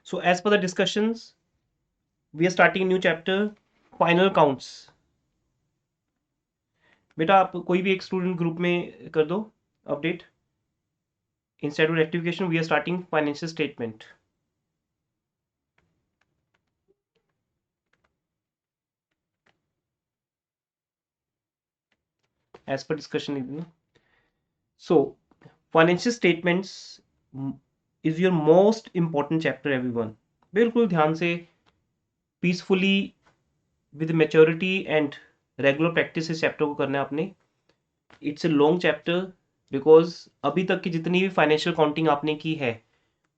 So as per the discussions, we are starting a new chapter, final counts. बेटा आप कोई भी एक स्टूडेंट ग्रुप में कर दो update. Instead of rectification we are starting financial statement. as per discussion. So financial statements is your most important chapter everyone. बिल्कुल ध्यान से peacefully with maturity and regular practice इस चैप्टर को करना है आपने. It's a long chapter because अभी तक की जितनी भी फाइनेंशियल काउंटिंग आपने की है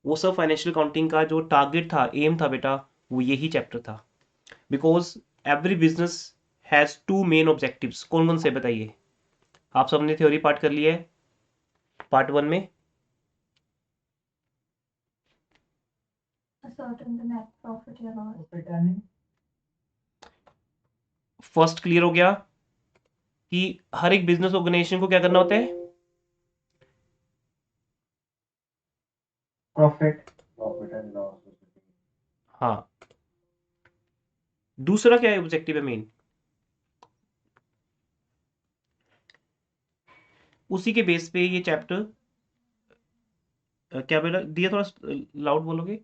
वो सब फाइनेंशियल काउंटिंग का जो टारगेट था, एम था बेटा, वो यही चैप्टर था. Because every business has two main objectives. कौन कौन से बताइए. आप सबने थ्योरी पार्ट कर लिया है पार्ट 1 में. फर्स्ट क्लियर हो गया कि हर एक बिजनेस ऑर्गेनाइजेशन को क्या करना होता है. Profit and loss. हाँ. दूसरा क्या है ऑब्जेक्टिव है मेन. उसी के बेस पे ये चैप्टर क्या बोला दिया, थोड़ा लाउड बोलोगे.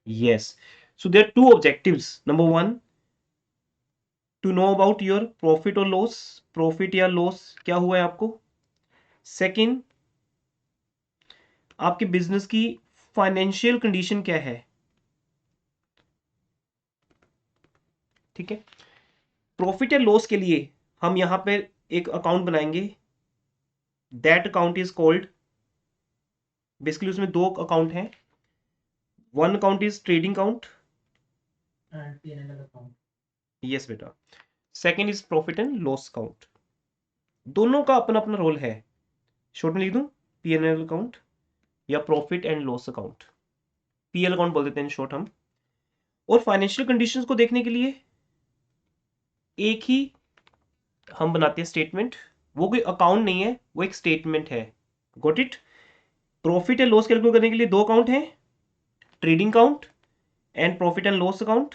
Yes. So there two objectives. Number 1 to know about your profit और लॉस. प्रॉफिट या लॉस क्या हुआ है आपको. सेकंड आपके बिजनेस की फाइनेंशियल कंडीशन क्या है. ठीक है. प्रॉफिट या लॉस के लिए हम यहां पे एक अकाउंट बनाएंगे. That account is called, basically उसमें दो अकाउंट हैं. One account is trading account. Yes बेटा. Second is profit and loss account. दोनों का अपना अपना रोल है. शॉर्ट में लिख दूं पीएनएल अकाउंट या profit and loss account. PL account बोल देते हैं शॉर्ट हम. और फाइनेंशियल कंडीशंस को देखने के लिए एक ही हम बनाते हैं स्टेटमेंट. वो कोई अकाउंट नहीं है, वो एक स्टेटमेंट है. Got it. Profit and loss calculate करने के लिए दो अकाउंट हैं, trading account and profit and loss account.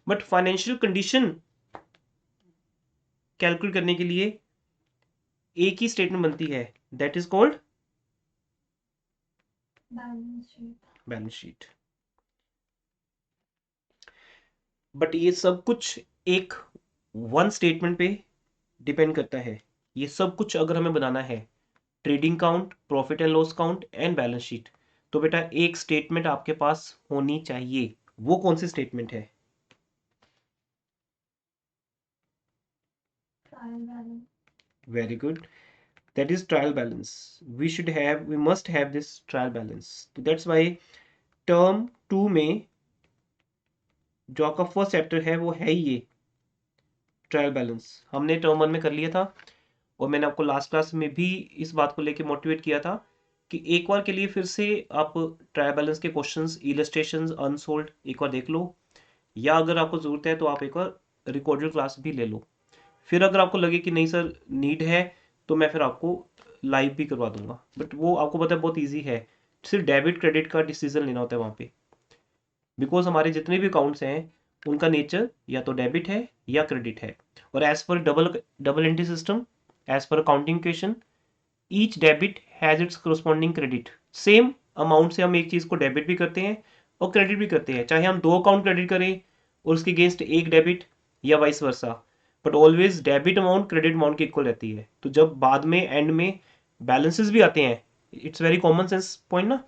But financial condition calculate करने के लिए एक ही स्टेटमेंट बनती है. That is called balance sheet. But ये सब कुछ एक वन स्टेटमेंट पे डिपेंड करता है. ये सब कुछ अगर हमें बनाना है, trading count, profit and loss count and balance sheet, तो बेटा एक स्टेटमेंट आपके पास होनी चाहिए. वो कौन सी स्टेटमेंट है. Very good. That is trial balance. We must have this trial balance. तो दैट्स वाई टर्म 2 में जो आपका फर्स्ट चैप्टर है वो है ये ट्रायल बैलेंस. हमने टर्म 1 में कर लिया था और मैंने आपको लास्ट क्लास में भी इस बात को लेके मोटिवेट किया था कि एक बार के लिए फिर से आप ट्रायल बैलेंस के क्वेश्चंस, इलस्ट्रेशंस, अनसोल्ड एक बार देख लो, या अगर आपको ज़रूरत है तो आप एक बार रिकॉर्डेड क्लास भी ले लो. फिर अगर आपको लगे कि नहीं सर नीड है तो मैं फिर आपको लाइव भी करवा दूंगा. बट वो आपको पता है बहुत ईजी है. सिर्फ डेबिट क्रेडिट का डिसीजन लेना होता है वहाँ पे. बिकॉज हमारे जितने भी अकाउंट्स हैं उनका नेचर या तो डेबिट है या क्रेडिट है. और as per double entry system, as per accounting question, each debit has its corresponding credit. Same amount से हम एक चीज़ को डेबिट भी करते हैं और क्रेडिट भी करते हैं, चाहे हम दो अकाउंट क्रेडिट करें और उसके अगेंस्ट एक डेबिट, या vice versa. But always debit amount credit amount की इक्वल रहती है. तो जब बाद में एंड में बैलेंसेस भी आते हैं, it's very common sense point ना,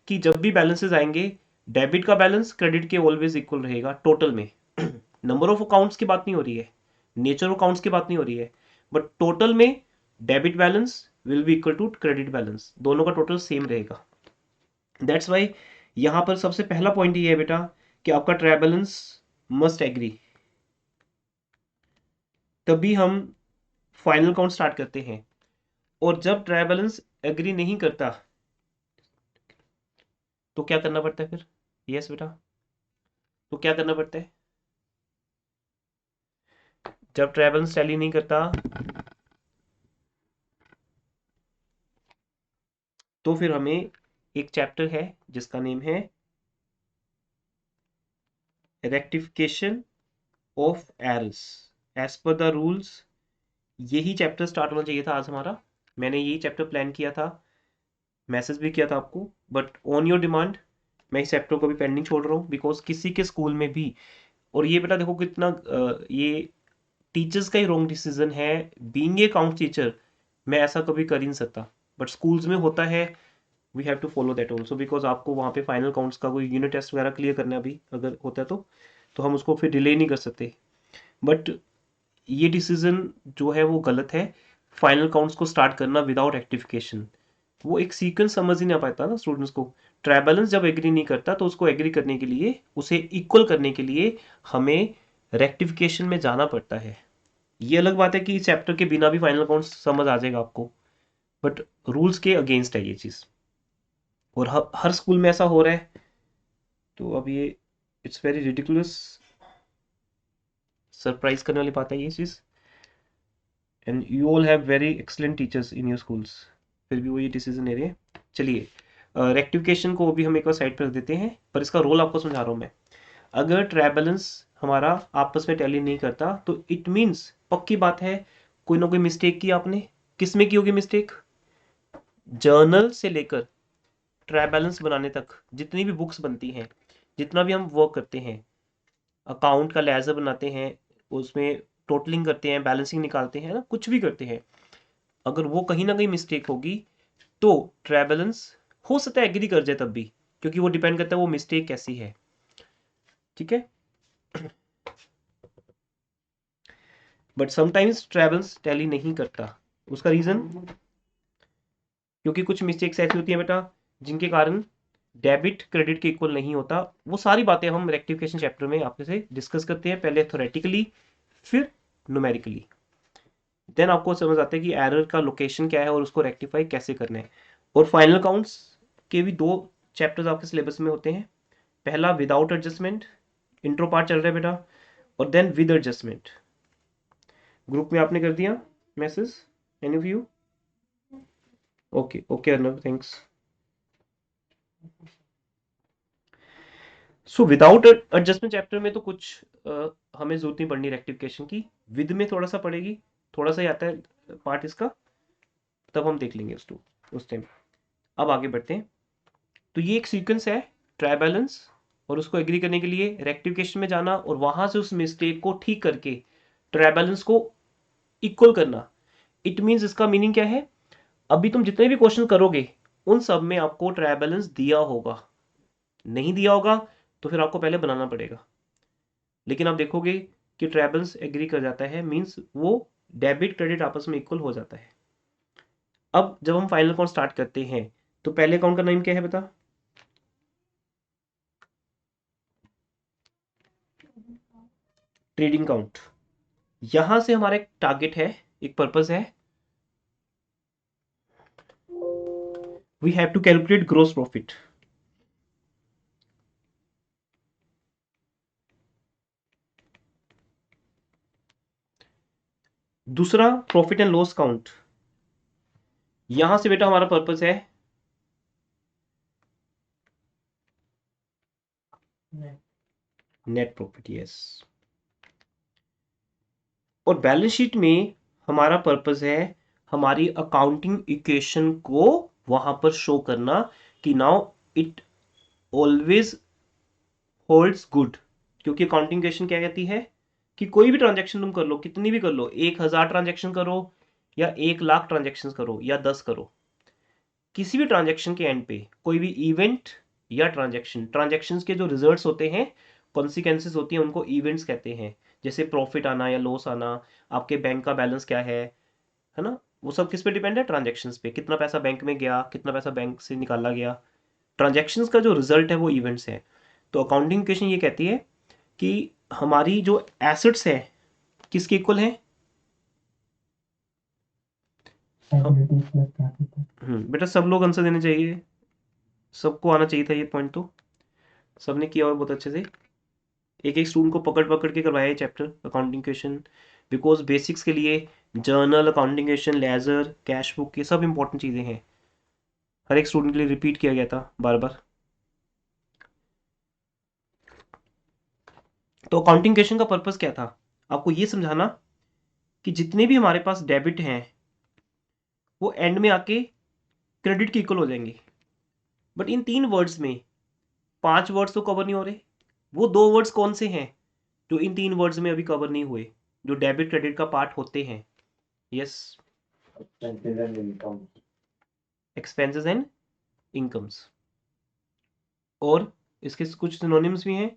कि जब भी बैलेंसेस आएंगे डेबिट का बैलेंस क्रेडिट के ऑलवेज इक्वल रहेगा टोटल में. नंबर ऑफ अकाउंट्स की बात नहीं हो रही है, नेचर ऑफ अकाउंट्स की बात नहीं हो रही है, बट टोटल में debit balance will be equal to credit balance. दोनों का टोटल सेम रहेगा. दैट्स वाई यहां पर सबसे पहला पॉइंट ये है बेटा कि आपका ट्रायल बैलेंस मस्ट एग्री. तभी हम फाइनल काउंट स्टार्ट करते हैं. और जब ट्रायल बैलेंस एग्री नहीं करता तो क्या करना पड़ता है फिर. यस बेटा. तो क्या करना पड़ता है जब ट्रायल बैलेंस टैली नहीं करता. तो फिर हमें एक चैप्टर है जिसका नेम है rectification of errors as per the rules. यही चैप्टर स्टार्ट होना चाहिए था आज हमारा। मैंने यही चैप्टर प्लान किया था, मैसेज भी किया था आपको, बट ऑन योर डिमांड मैं इस चैप्टर को भी पेंडिंग छोड़ रहा हूँ, बिकॉज किसी के स्कूल में भी, और ये बेटा देखो कितना ये टीचर्स का ही रॉन्ग डिसीजन है। बीइंग ए अकाउंट टीचर मैं ऐसा कभी कर ही नहीं सकता, बट स्कूल्स में होता है। We have to follow that also, because आपको वहाँ पे फाइनल काउंट्स का कोई यूनिट टेस्ट वगैरह क्लियर करना है अभी, अगर होता है तो हम उसको फिर डिले नहीं कर सकते। बट ये डिसीजन जो है वो गलत है, फाइनल काउंट्स को स्टार्ट करना विदाउट रेक्टिफिकेशन। वो एक सीक्वेंस समझ ही नहीं पाता ना स्टूडेंट्स को। ट्राई बैलेंस जब एग्री नहीं करता तो उसको एग्री करने के लिए, उसे इक्वल करने के लिए हमें रेक्टिफिकेशन में जाना पड़ता है। ये अलग बात है कि इस चैप्टर के बिना भी फाइनल काउंट्स समझ आ जाएगा आपको, बट रूल्स के अगेंस्ट है ये चीज़, और हर स्कूल में ऐसा हो रहा है। तो अब ये इट्स वेरी रिडिकुलस, सरप्राइज करने वाली बात है ये चीज़। And you all have very excellent teachers in your schools, फिर भी वो ये डिसीजन ले रहे हैं। चलिए रेक्टिफिकेशन को भी हम एक बार साइड पर रख देते हैं, पर इसका रोल आपको समझा रहा हूँ मैं। अगर ट्राई बैलेंस हमारा आपस में टैली नहीं करता तो इट मीन्स पक्की बात है कोई ना कोई मिस्टेक की आपने। किस में की होगी मिस्टेक? जर्नल से लेकर ट्राई बैलेंस बनाने तक जितनी भी बुक्स बनती हैं, जितना भी हम वर्क करते हैं, अकाउंट का लेजर बनाते हैं, उसमें टोटलिंग करते हैं, बैलेंसिंग निकालते हैं ना, कुछ भी करते हैं, अगर वो कहीं ना कहीं मिस्टेक होगी तो ट्राई बैलेंस हो सकता है एग्री कर जाए तब भी, क्योंकि वो डिपेंड करता है वो मिस्टेक कैसी है। ठीक है, बट समटाइम्स ट्रेवल्स टैली नहीं करता। उसका रीजन, क्योंकि कुछ मिस्टेक्स ऐसी होती हैं बेटा जिनके कारण डेबिट क्रेडिट के इक्वल नहीं होता। वो सारी बातें हम रेक्टिफिकेशन चैप्टर में आपके से डिस्कस करते हैं, पहले थ्योरेटिकली फिर न्यूमेरिकली। देन आपको समझ आता है कि एरर का लोकेशन क्या है और उसको रेक्टिफाई कैसे करना है। और फाइनल काउंट्स के भी दो चैप्टर्स आपके सिलेबस में होते हैं। पहला विदाउट एडजस्टमेंट, इंट्रो पार्ट चल रहा है बेटा, और देन विद एडजस्टमेंट। ग्रुप में आपने कर दिया message, any of you? Okay okay Arnab, thanks. So without adjustment chapter में तो कुछ हमें जरूरत नहीं पड़नी रेक्टिफिकेशन की। विद में थोड़ा सा पड़ेगी, थोड़ा सा ही आता है पार्ट इसका, तब हम देख लेंगे उस टाइम। अब आगे बढ़ते हैं। तो ये एक सीक्वेंस है, ट्राई बैलेंस, और उसको एग्री करने के लिए रेक्टिफिकेशन में जाना, और वहां से उस मिस्टेक को ठीक करके ट्राई बैलेंस को इक्वल करना। इट मीन्स, इसका मीनिंग क्या है? अभी तुम जितने भी क्वेश्चन करोगे उन सब में आपको ट्राई बैलेंस दिया होगा, नहीं दिया होगा तो फिर आपको पहले बनाना पड़ेगा। लेकिन आप देखोगे कि ट्राई बैलेंस एग्री कर जाता है, मीन्स वो डेबिट क्रेडिट आपस में इक्वल हो जाता है। अब जब हम फाइनल अकाउंट स्टार्ट करते हैं तो पहले अकाउंट का नेम क्या है बता? Trading account. यहां से हमारा एक टारगेट है, एक पर्पस है, we have to calculate gross profit. दूसरा प्रॉफिट एंड लॉस काउंट। यहां से बेटा हमारा पर्पस है नेट प्रॉफिट, यस। और बैलेंस शीट में हमारा पर्पस है हमारी अकाउंटिंग इक्वेशन को वहां पर शो करना कि now it always holds good. क्योंकि अकाउंटिंग इक्वेशन क्या कहती है कि कोई भी ट्रांजैक्शन तुम कर लो, कितनी भी कर लो, 1,000 ट्रांजैक्शन करो या 1,00,000 ट्रांजैक्शन करो या 10 करो, किसी भी ट्रांजैक्शन के एंड पे कोई भी इवेंट या ट्रांजैक्शंस के जो रिजल्ट्स होते हैं, कॉन्सिक्वेंसेस होती हैं, उनको इवेंट्स कहते हैं। जैसे प्रॉफिट आना या लॉस आना, आपके बैंक का बैलेंस क्या है ना, वो सब किस पे डिपेंड है? ट्रांजैक्शंस पे। कितना पैसा बैंक में गया, कितना पैसा बैंक से निकाला गया, ट्रांजैक्शंस का जो रिजल्ट है वो इवेंट्स है। तो अकाउंटिंग इक्वेशन ये कहती है कि हमारी जो एसेट्स है किसके इक्वल है? बेटा सब लोग आंसर देने चाहिए, सबको आना चाहिए था ये पॉइंट, तो सबने किया हुआ बहुत अच्छे से। एक एक स्टूडेंट को पकड़ पकड़ के करवाया chapter accounting question, because basics के लिए journal, accounting question, ledger, cash book, ये सब इंपॉर्टेंट चीज़ें हैं, हर एक स्टूडेंट के लिए रिपीट किया गया था बार बार। तो अकाउंटिंग क्वेश्चन का पर्पस क्या था, आपको ये समझाना कि जितने भी हमारे पास डेबिट हैं वो एंड में आके क्रेडिट के इक्वल हो जाएंगे। बट इन 3 वर्ड्स में 5 वर्ड्स तो कवर नहीं हो रहे। वो 2 वर्ड्स कौन से हैं जो इन 3 वर्ड्स में अभी कवर नहीं हुए, जो डेबिट क्रेडिट का पार्ट होते हैं? Yes, expenses and income. Expenses and incomes. और इसके कुछ सिनोनिम्स भी हैं।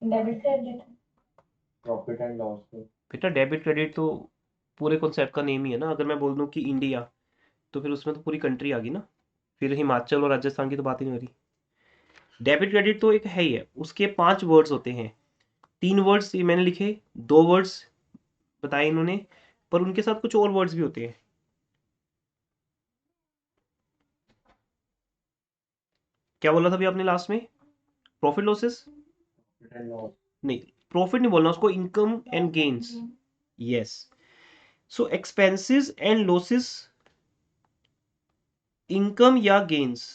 Debit credit, profit and loss में। बेटा डेबिट क्रेडिट तो पूरे कॉन्सेप्ट का नेम ही है ना। अगर मैं बोल दूं कि इंडिया, तो फिर उसमें तो पूरी कंट्री आ गई ना, फिर हिमाचल और राजस्थान की तो बात ही नहीं हो रही। डेबिट क्रेडिट तो एक है ही है, उसके 5 वर्ड्स होते हैं। 3 वर्ड्स ये मैंने लिखे, 2 वर्ड्स बताए इन्होंने, पर उनके साथ कुछ और वर्ड्स भी होते हैं। क्या बोला था अभी आपने लास्ट में? Profit losses? Profit and loss. नहीं, प्रॉफिट नहीं बोलना उसको, income and gains. Yes, so expenses and losses, income या गेन्स।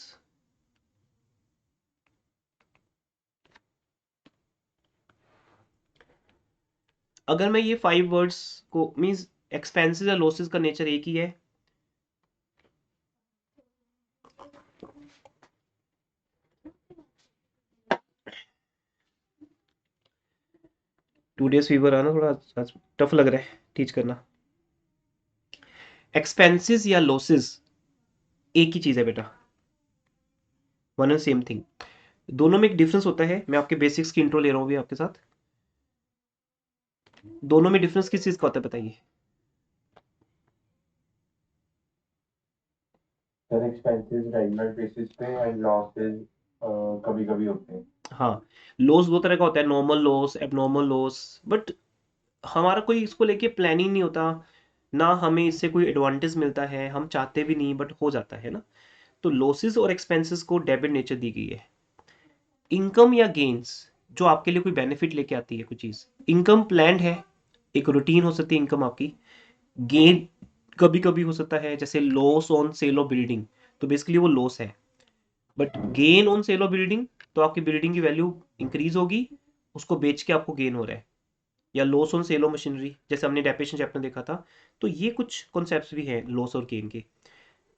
अगर मैं ये 5 वर्ड्स को मींस एक्सपेंसेस या लॉसेस का नेचर एक ही है। टू डेज फीवर आना थोड़ा आज टफ लग रहा है टीच करना। एक्सपेंसेस या लॉसेस एक ही चीज है बेटा, वन एंड सेम थिंग। दोनों में एक डिफरेंस होता है। मैं आपके बेसिक्स की इंट्रो ले रहा हूँ अभी आपके साथ। दोनों में डिफरेंस किस चीज का होता है बताइए? सर एक्सपेंसेस रेगुलर बेसिस पे एंड लॉसेस कभी कभी होते हैं। हाँ, लॉस 2 तरह का होता है, normal loss, abnormal loss. But हमारा कोई इसको लेके प्लानिंग नहीं होता, ना हमें इससे कोई एडवांटेज मिलता है, हम चाहते भी नहीं बट हो जाता है ना। तो लॉसेस और एक्सपेंसेस को डेबिट नेचर दी गई है। इनकम या गेन्स जो आपके लिए कोई बेनिफिट लेके आती है कोई चीज। इनकम प्लान्ड है, एक रूटीन हो सकती है इनकम आपकी। गेन कभी कभी हो सकता है, जैसे loss on sale of building, तो बेसिकली वो लॉस है। But gain on sale of building, तो आपकी बिल्डिंग की वैल्यू इंक्रीज होगी, उसको बेच के आपको गेन हो रहा है। या loss on sale of machinery, जैसे हमने डेप्रिसिएशन चैप्टर देखा था। तो ये कुछ कॉन्सेप्ट्स भी हैं लॉस और गेन के,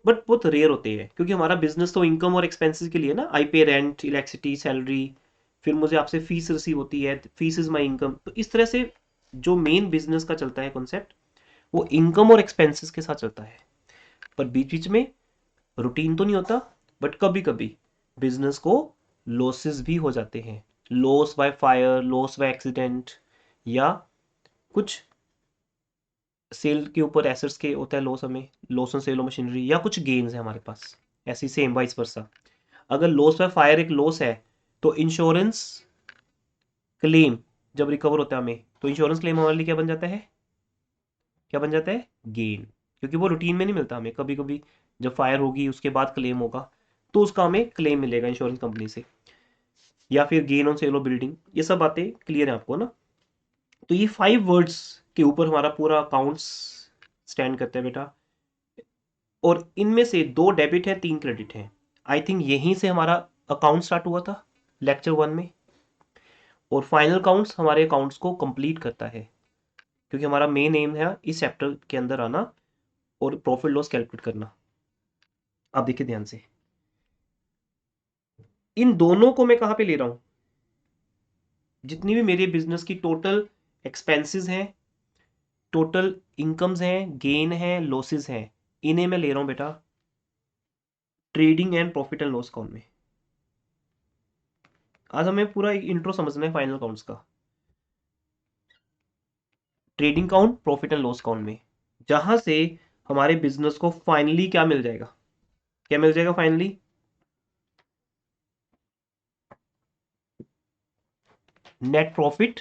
बट बहुत रेयर होते हैं, क्योंकि हमारा बिजनेस तो इनकम और एक्सपेंसेस के लिए ना। आई पे रेंट, इलेक्ट्रिसिटी, सैलरी, फिर मुझे आपसे फीस रिसीव होती है, फीस इज माई इनकम। तो इस तरह से जो मेन बिजनेस का चलता है कॉन्सेप्ट, वो इनकम और एक्सपेंसेस के साथ चलता है। पर बीच बीच में रूटीन तो नहीं होता, बट कभी कभी बिजनेस को लॉसेस भी हो जाते हैं। Loss by fire, loss by accident, या कुछ सेल के ऊपर एसेट्स के होता है लॉस, हमें loss on sale of machinery, या कुछ गेन्स है हमारे पास। ऐसी सेम वाइस वर्सा। अगर लॉस बाय फायर एक लॉस है, तो इंश्योरेंस क्लेम जब रिकवर होता है हमें, तो इंश्योरेंस क्लेम हमारे लिए क्या बन जाता है? क्या बन जाता है? गेन। क्योंकि वो रूटीन में नहीं मिलता हमें, कभी कभी जब फायर होगी उसके बाद क्लेम होगा, तो उसका हमें क्लेम मिलेगा इंश्योरेंस कंपनी से। या फिर gain on sale of building. ये सब बातें क्लियर है आपको ना? तो ये 5 वर्ड्स के ऊपर हमारा पूरा अकाउंट्स स्टैंड करता है बेटा। और इनमें से 2 डेबिट है, 3 क्रेडिट है। आई थिंक यहीं से हमारा अकाउंट स्टार्ट हुआ था लेक्चर 1 में। और फाइनल काउंट्स हमारे अकाउंट्स को कंप्लीट करता है, क्योंकि हमारा मेन एम है इस चैप्टर के अंदर आना और प्रॉफिट लॉस कैलकुलेट करना। आप देखिए ध्यान से, इन दोनों को मैं कहां पे ले रहा हूं? जितनी भी मेरे बिजनेस की टोटल एक्सपेंसेस हैं, टोटल इनकम्स हैं, गेन है, लॉसेस हैं, इन्हें मैं ले रहा हूं बेटा trading and profit and loss account में। आज हमें पूरा एक इंट्रो समझना है फाइनल अकाउंट्स का। Trading account, profit and loss account में, जहां से हमारे बिजनेस को फाइनली क्या मिल जाएगा? क्या मिल जाएगा finally? Net profit.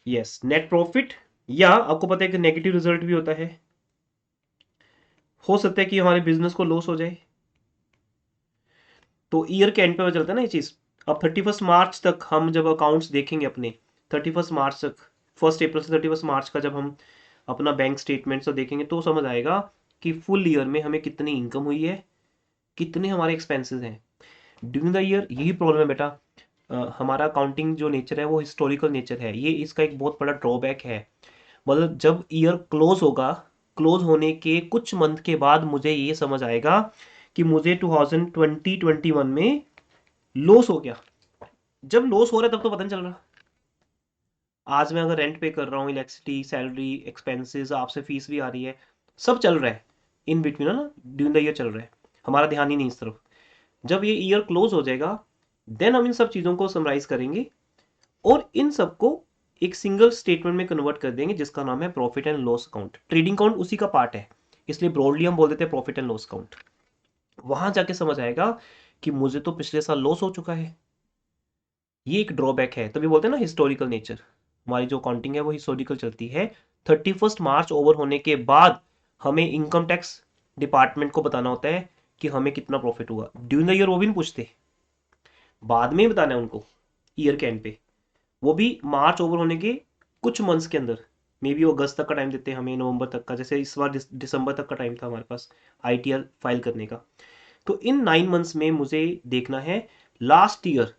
Yes, net profit. या आपको पता है कि नेगेटिव रिजल्ट भी होता है, हो सकता है कि हमारे बिजनेस को लॉस हो जाए। तो ईयर के एंड पे पता चलता है ना ये चीज। अब 31 मार्च तक हम जब अकाउंट्स देखेंगे अपने, 31 मार्च तक, 1 अप्रैल से 31 मार्च का जब हम अपना बैंक स्टेटमेंट से देखेंगे तो समझ आएगा कि फुल ईयर में हमें कितनी इनकम हुई है, कितने हमारे एक्सपेंसेस हैं ड्यूरिंग द ईयर। यही प्रॉब्लम है बेटा, हमारा अकाउंटिंग जो नेचर है वो हिस्टोरिकल नेचर है, ये इसका एक बहुत बड़ा ड्रॉबैक है। मतलब जब ईयर क्लोज होगा, क्लोज होने के कुछ मंथ के बाद मुझे ये समझ आएगा कि मुझे 2020-21 में लॉस हो गया। जब लॉस हो रहा है तब तो पता नहीं चल रहा। आज मैं अगर रेंट पे कर रहा हूँ, इलेक्ट्रिसिटी, सैलरी, एक्सपेंसेस, आपसे फीस भी आ रही है, सब चल रहा है इन बिटवीन, है ना, ड्यूरिंग द ईयर चल रहा है, हमारा ध्यान ही नहीं इस तरफ। जब ये ईयर क्लोज हो जाएगा देन हम इन सब चीज़ों को समराइज करेंगे और इन सबको एक सिंगल स्टेटमेंट में कन्वर्ट कर देंगे जिसका नाम है profit and loss account. Trading account उसी का पार्ट है, इसलिए ब्रॉडली हम बोल देते हैं प्रॉफिट एंड लॉस अकाउंट। वहां जाके समझ आएगा कि मुझे तो पिछले साल लॉस हो चुका है। ये एक ड्रॉबैक है, तभी बोलते हैं ना हिस्टोरिकल नेचर। हमारी जो अकाउंटिंग है वो हिस्टोरिकल चलती है। 31 मार्च ओवर होने के बाद हमें इनकम टैक्स डिपार्टमेंट को बताना होता है कि हमें कितना प्रॉफिट हुआ ड्यूरिंग द ईयर। वो भी नहीं पूछते, बाद में ही बताना है उनको ईयर के एंड पे। वो भी मार्च ओवर होने के कुछ मंथ्स के अंदर, मे बी वो अगस्त तक का टाइम देते हैं हमें, नवंबर तक का, जैसे इस बार दिसंबर तक का टाइम था हमारे पास आईटीआर फाइल करने का। तो इन 9 मंथ्स में मुझे देखना है लास्ट ईयर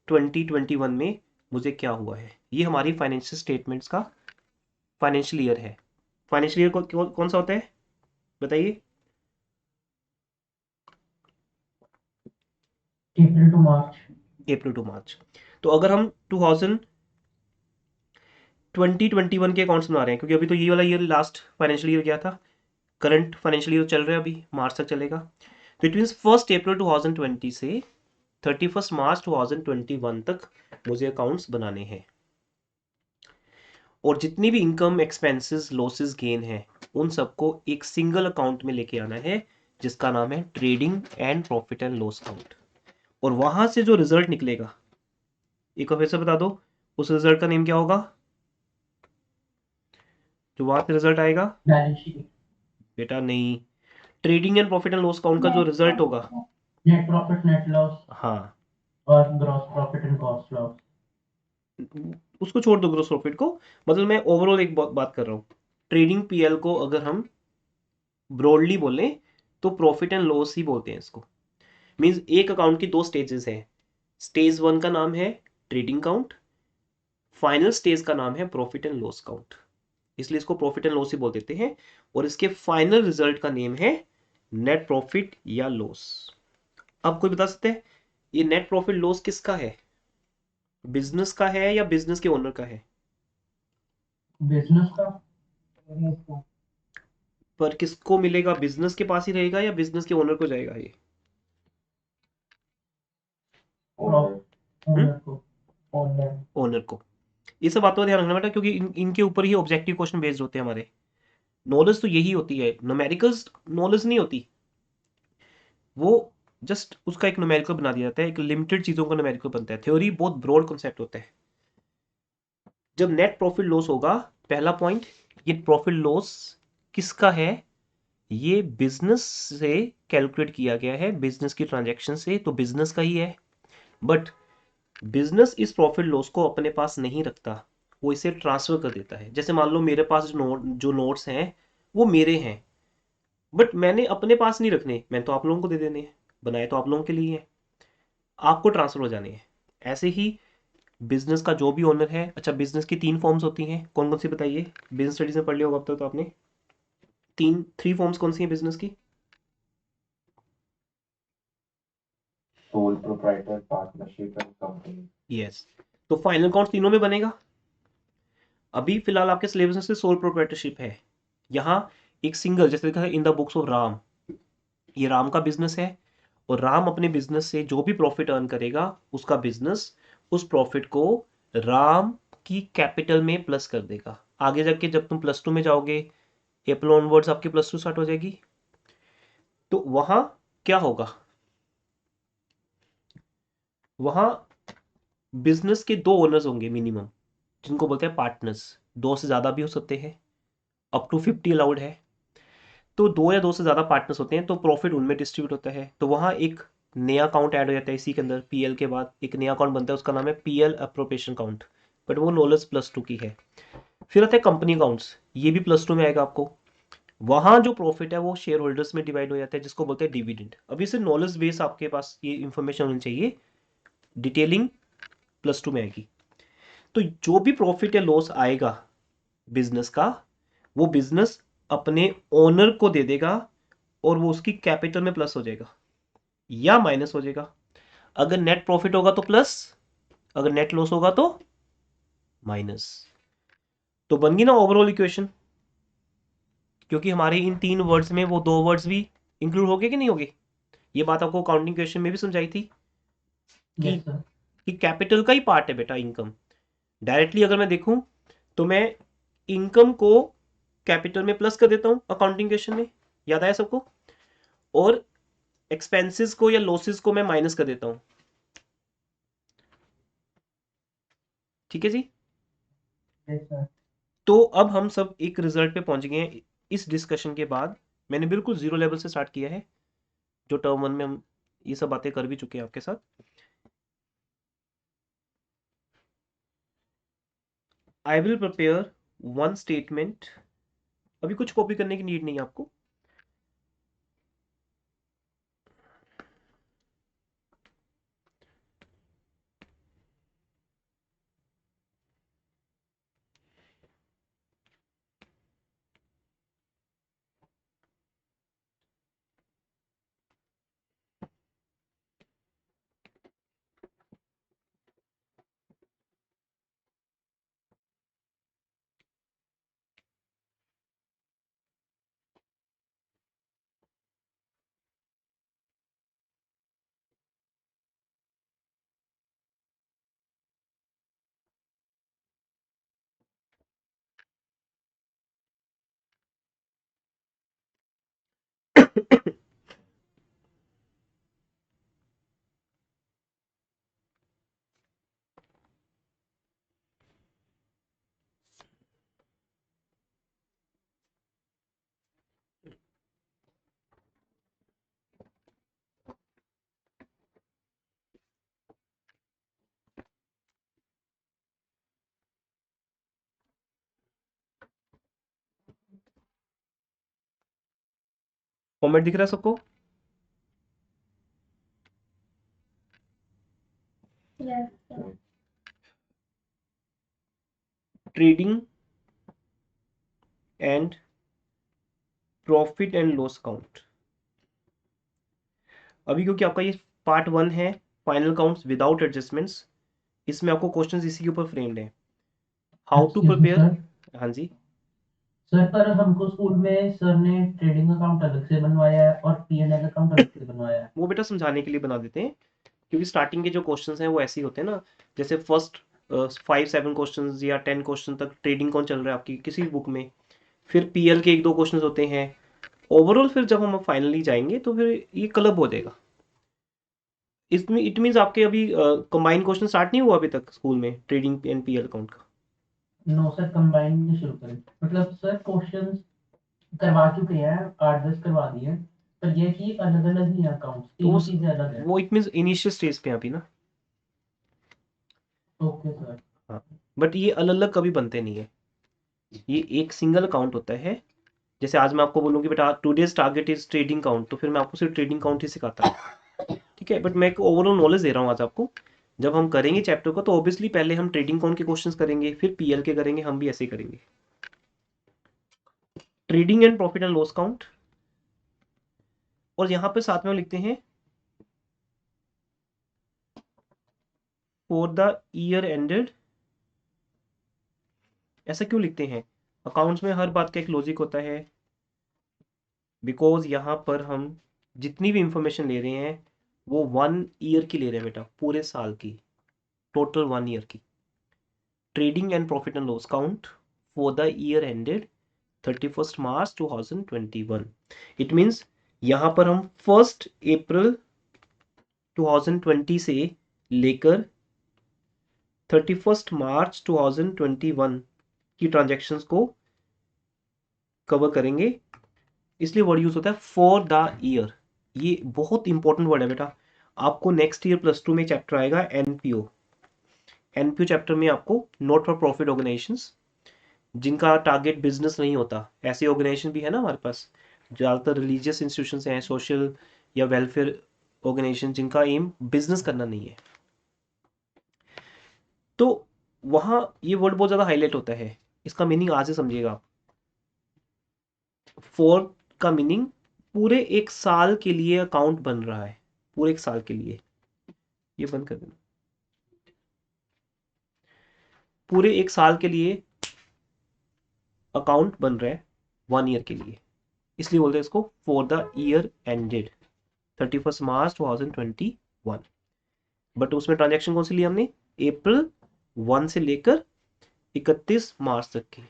2021 में मुझे क्या हुआ है। ये हमारी फाइनेंशियल स्टेटमेंट्स का फाइनेंशियल ईयर है। फाइनेंशियल ईयर कौन सा होता है बताइए? अप्रैल टू मार्च। अप्रैल टू मार्च। तो अगर हम 2021 के अकाउंट्स बना रहे हैं, क्योंकि अभी तो ये वाला ईयर लास्ट फाइनेंशियल ईयर गया था, करंट फाइनेंशियल ईयर चल रहा है अभी, मार्च तक चलेगा। तो इट मीन्स 1 अप्रैल 2020 से 31 मार्च 2021 तक मुझे अकाउंट्स बनाने हैं। और जितनी भी इनकम, एक्सपेंसेस, लॉसेस, गेन है, उन सबको एक सिंगल अकाउंट में लेके आना है जिसका नाम है trading and profit and loss account. और वहां से जो रिजल्ट निकलेगा, एक बार फिर से बता दो, उस रिजल्ट का नेम क्या होगा? जो वहां से रिजल्ट आएगा? Balance sheet. बेटा नहीं, trading and profit and loss account का जो रिजल्ट होगा। नेट प्रॉफिट, नेट लॉस हाँ, और gross profit and cost loss. उसको छोड़ दो ग्रोस प्रॉफिट को, मतलब मैं ओवरऑल एक बात कर रहा हूँ। ट्रेडिंग पीएल को अगर हम ब्रॉडली बोलें तो प्रॉफिट एंड लॉस ही बोलते हैं इसको। मींस एक अकाउंट की दो स्टेजेस हैं। स्टेज 1 का नाम है ट्रेडिंग अकाउंट, फाइनल स्टेज का नाम है प्रॉफिट एंड लॉस अकाउंट, इसलिए इसको प्रॉफिट एंड लॉस ही बोल देते हैं। और इसके फाइनल रिजल्ट का नेम है नेट प्रॉफिट या लॉस। अब कोई बता सकते हैं ये नेट प्रॉफिट लॉस किसका है? बिजनेस का है या बिजनेस के ओनर का है? बिजनेस का। पर किसको मिलेगा, बिजनेस के पास ही रहेगा या बिजनेस के ओनर को जाएगा ये? ओनर। ओनर को। ओनर। ओनर को। ये सब बातों का ध्यान रखना बेटा, क्योंकि इनके ऊपर ही ऑब्जेक्टिव क्वेश्चन बेस्ड होते हैं हमारे। नॉलेज तो यही होती है, न्यूमेरिकल्स नॉलेज नहीं होती, वो जस्ट उसका एक न्यूमेरिकल बना दिया जाता है, एक लिमिटेड चीजों का न्यूमेरिकल बनता है। थ्योरी बहुत ब्रॉड कॉन्सेप्ट होता है। जब नेट प्रॉफिट लॉस होगा, पहला पॉइंट, ये प्रॉफिट लॉस किसका है? ये बिजनेस से कैलकुलेट किया गया है, बिजनेस की ट्रांजैक्शन से, तो बिजनेस का ही है। बट बिजनेस इस प्रॉफिट लॉस को अपने पास नहीं रखता, वो इसे ट्रांसफर कर देता है। जैसे मान लो मेरे पास जो नोट्स हैं वो मेरे हैं, बट मैंने अपने पास नहीं रखने, मैंने तो आप लोगों को दे देने हैं, बनाए तो आप लोगों के लिए हैं, आपको ट्रांसफर हो जाने हैं। ऐसे ही बिजनेस का जो भी ओनर है, अच्छा बिजनेस की 3 फॉर्म्स होती हैं, कौन कौन सी बताइए? बिजनेस स्टडीज में पढ़ लिया होगा अब तक तो आपने। 3 फॉर्म्स कौन सी हैं बिजनेस की? Sole proprietor, partnership and company. Yes. तो फाइनल अकाउंट तीनों में बनेगा। अभी फिलहाल आपके सिलेबस में से सोल प्रोप्राइटरशिप है। यहाँ एक सिंगल, जैसे लिखा है in the books of Ram, ये राम का बिजनेस है, और राम अपने बिजनेस से जो भी प्रॉफिट अर्न करेगा, उसका बिजनेस उस प्रॉफिट को राम की कैपिटल में प्लस कर देगा। आगे जाके जब तुम +2 में जाओगे, अप्रैल ऑनवर्ड्स आपकी +2 स्टार्ट हो जाएगी, तो वहां क्या होगा? वहां बिजनेस के 2 ओनर्स होंगे मिनिमम, जिनको बोलते हैं पार्टनर्स। 2 से ज्यादा भी हो सकते हैं, अप टू 50 अलाउड है। तो 2 या 2 से ज़्यादा पार्टनर्स होते हैं तो प्रॉफिट उनमें डिस्ट्रीब्यूट होता है। तो वहाँ एक नया अकाउंट ऐड हो जाता है इसी के अंदर, पीएल के बाद एक नया अकाउंट बनता है, उसका नाम है पीएल अप्रोप्रिएशन अकाउंट, बट वो नॉलेज +2 की है। फिर आता है कंपनी अकाउंट्स। ये भी +2 में आएगा आपको। वहां जो प्रॉफिट है वो शेयर होल्डर्स में डिवाइड हो जाता है, जिसको बोलते हैं डिविडेंड। अभी से नॉलेज बेस आपके पास ये इंफॉर्मेशन होनी चाहिए, डिटेलिंग +2 में आएगी। तो जो भी प्रॉफिट या लॉस आएगा बिजनेस का, वो बिजनेस अपने ओनर को दे देगा और वो उसकी कैपिटल में प्लस हो जाएगा या माइनस हो जाएगा। अगर नेट प्रॉफिट होगा तो प्लस, अगर नेट लॉस होगा तो माइनस। तो बन गई ना ओवरऑल इक्वेशन, क्योंकि हमारे इन 3 वर्ड्स में वो 2 वर्ड्स भी इंक्लूड हो गए कि नहीं हो गए। ये बात आपको काउंटिंग क्वेश्चन में भी समझाई थी कि यस सर। कैपिटल का ही पार्ट है बेटा इनकम। डायरेक्टली अगर मैं देखूं तो मैं इनकम को कैपिटल में प्लस कर देता हूं अकाउंटिंग क्वेश्चन में, याद आया सबको, और एक्सपेंसेस को या लॉसेस को मैं माइनस कर देता हूं। ठीक है जी। Yes sir. तो अब हम सब एक रिजल्ट पे पहुंच गए हैं इस डिस्कशन के बाद। मैंने बिल्कुल जीरो लेवल से स्टार्ट किया है, जो टर्म 1 में हम ये सब बातें कर भी चुके हैं आपके साथ। I will prepare one statement. अभी कुछ कॉपी करने की नीड नहीं है आपको। फॉर्मेट दिख रहा है सबको? Yes, sir. Trading and profit and loss account. अभी क्योंकि आपका ये पार्ट 1 है, फाइनल काउंट्स विदाउट एडजस्टमेंट्स, इसमें आपको क्वेश्चंस इसी के ऊपर फ्रेम्ड है, how to excuse me prepare. Sir. हाँ जी। सर पर हमको स्कूल में सर ने ट्रेडिंग अकाउंट अलग से बनवाया है और P&L अकाउंट अलग से बनवाया है। वो बेटा समझाने के लिए बना देते हैं, क्योंकि स्टार्टिंग के जो क्वेश्चंस हैं वो ऐसे ही होते हैं ना। जैसे फर्स्ट 5-7 क्वेश्चंस या 10 क्वेश्चन तक ट्रेडिंग कौन चल रहा है आपकी किसी भी बुक में, फिर पीएल के 1-2 क्वेश्चंस होते हैं ओवरऑल, फिर जब हम फाइनली जाएंगे तो फिर ये क्लब हो जाएगा। इसमें इट मीन्स आपके अभी कंबाइन क्वेश्चन स्टार्ट नहीं हुआ अभी तक स्कूल में ट्रेडिंग एंड पीएल अकाउंट का। नो सर, कंबाइन नहीं शुरू करें। मतलब सर क्वेश्चंस करवा चुके हैं, 8-10 करवा दिए हैं, पर ये कि अलग अलग ही है अकाउंट, तो तीनों चीजें अलग है। वो इट मीन्स इनिशियल स्टेज पे हैं अभी ना। Okay sir. हाँ, बट ये अलग अलग कभी बनते नहीं है, ये एक सिंगल अकाउंट होता है। जैसे आज मैं आपको बोलूँ कि बेटा today's target is trading count, तो फिर मैं आपको सिर्फ ट्रेडिंग काउंट ही सिखाता हूँ, ठीक है। बट मैं एक ओवरऑल नॉलेज दे रहा हूँ आज आपको। जब हम करेंगे चैप्टर को तो ऑब्वियसली पहले हम ट्रेडिंग काउंट के क्वेश्चंस करेंगे, फिर पीएल के करेंगे, हम भी ऐसे ही करेंगे। Trading and profit and loss count, और यहाँ पे साथ में लिखते हैं फॉर द ईयर एंडेड। ऐसा क्यों लिखते हैं? अकाउंट्स में हर बात का एक लॉजिक होता है, बिकॉज यहाँ पर हम जितनी भी इंफॉर्मेशन ले रहे हैं वो 1 ईयर की ले रहे हैं बेटा, पूरे साल की, टोटल 1 ईयर की। Trading and profit and loss count for the year ended 31 March 2021। It means यहाँ पर हम 1 अप्रैल 2020 से लेकर 31 मार्च 2021 की ट्रांजैक्शंस को कवर करेंगे, इसलिए वर्ड यूज होता है फॉर द ईयर। ये बहुत इंपॉर्टेंट वर्ड है बेटा। आपको नेक्स्ट ईयर +2 में चैप्टर आएगा एनपीओ। एनपीओ चैप्टर में आपको नॉट फॉर प्रॉफिट ऑर्गेनाइजेशंस जिनका टारगेट बिजनेस नहीं होता, ऐसी ऑर्गेनाइजेशन भी है ना हमारे पास। ज़्यादातर रिलीजियस इंस्टीट्यूशंस हैं, सोशल या वेलफेयर ऑर्गेनाइजेशन, जिनका एम बिजनेस करना नहीं है, तो वहाँ ये वर्ड बहुत ज़्यादा हाईलाइट होता है। इसका मीनिंग आज से समझिएगा आप। फॉर का मीनिंग पूरे एक साल के लिए अकाउंट बन रहा है, पूरे एक साल के लिए। ये बंद कर देना। पूरे एक साल के लिए अकाउंट बन रहा है, 1 ईयर के लिए, इसलिए बोलते हैं इसको for the year ended 31 March 2021। But उसमें ट्रांजैक्शन कौन सी ली हमने? अप्रैल 1 से लेकर 31 मार्च तक की।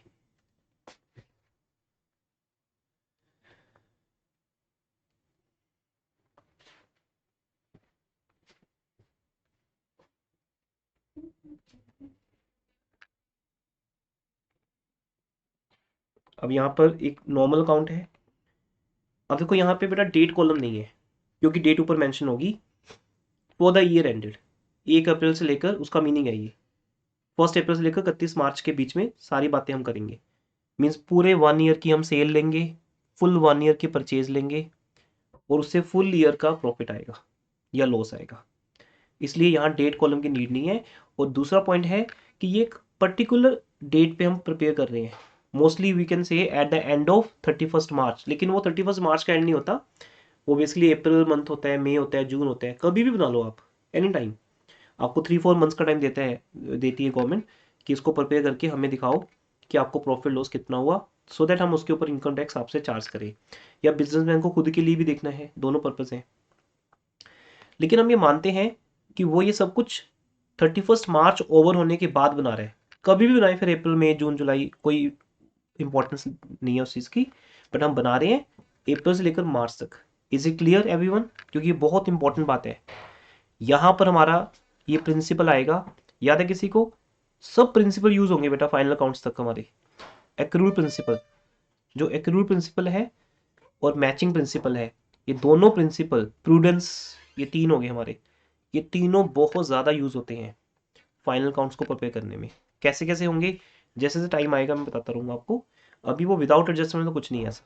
अब यहाँ पर एक नॉर्मल अकाउंट है। अब देखो यहाँ पे बेटा डेट कॉलम नहीं है, क्योंकि डेट ऊपर मेंशन होगी फॉर द ईयर एंडेड। 1 अप्रैल से लेकर, उसका मीनिंग है ये 1 अप्रैल से लेकर 31 मार्च के बीच में सारी बातें हम करेंगे। मीन्स पूरे 1 ईयर की हम सेल लेंगे, फुल 1 ईयर की परचेज लेंगे, और उससे फुल ईयर का प्रॉफिट आएगा या लॉस आएगा। इसलिए यहाँ डेट कॉलम की नीड नहीं है। और दूसरा पॉइंट है कि ये एक पर्टिकुलर डेट पे हम प्रिपेयर कर रहे हैं। Mostly we can say at the end of 31 March, लेकिन वो 31 मार्च का एंड नहीं होता, वो बेसिकली अप्रैल मंथ होता है, मई होता है, जून होता है, कभी भी बना लो आप, एनी टाइम। आपको 3-4 मंथ्स का टाइम देती है गवर्नमेंट कि इसको प्रिपेयर करके हमें दिखाओ कि आपको प्रॉफिट लॉस कितना हुआ, सो दैट हम उसके ऊपर इनकम टैक्स आपसे चार्ज करें, या बिजनेसमैन को खुद के लिए भी देखना है, दोनों पर्पज हैं। लेकिन हम ये मानते हैं कि वो ये सब कुछ 31 मार्च ओवर होने के बाद बना रहे हैं। कभी भी बनाए, फिर अप्रैल मई जून जुलाई, कोई इंपॉर्टेंस नहीं है उस चीज़ की, बट हम बना रहे हैं अप्रैल से लेकर मार्च तक। Is it clear everyone? क्योंकि ये बहुत इंपॉर्टेंट बात है। यहाँ पर हमारा ये प्रिंसिपल आएगा, याद है किसी को? सब प्रिंसिपल यूज होंगे बेटा फाइनल अकाउंट्स तक हमारे। एक्रूल प्रिंसिपल, जो एक्रूल प्रिंसिपल है और मैचिंग प्रिंसिपल है, ये दोनों प्रिंसिपल, प्रूडेंस, ये तीन हो गए हमारे। ये तीनों बहुत ज़्यादा यूज होते हैं फाइनल अकाउंट्स को प्रिपेयर करने में। कैसे कैसे होंगे, जैसे जैसे टाइम आएगा मैं बताता रहूंगा आपको। अभी वो विदाउट एडजस्टमेंट तो कुछ नहीं है ऐसा।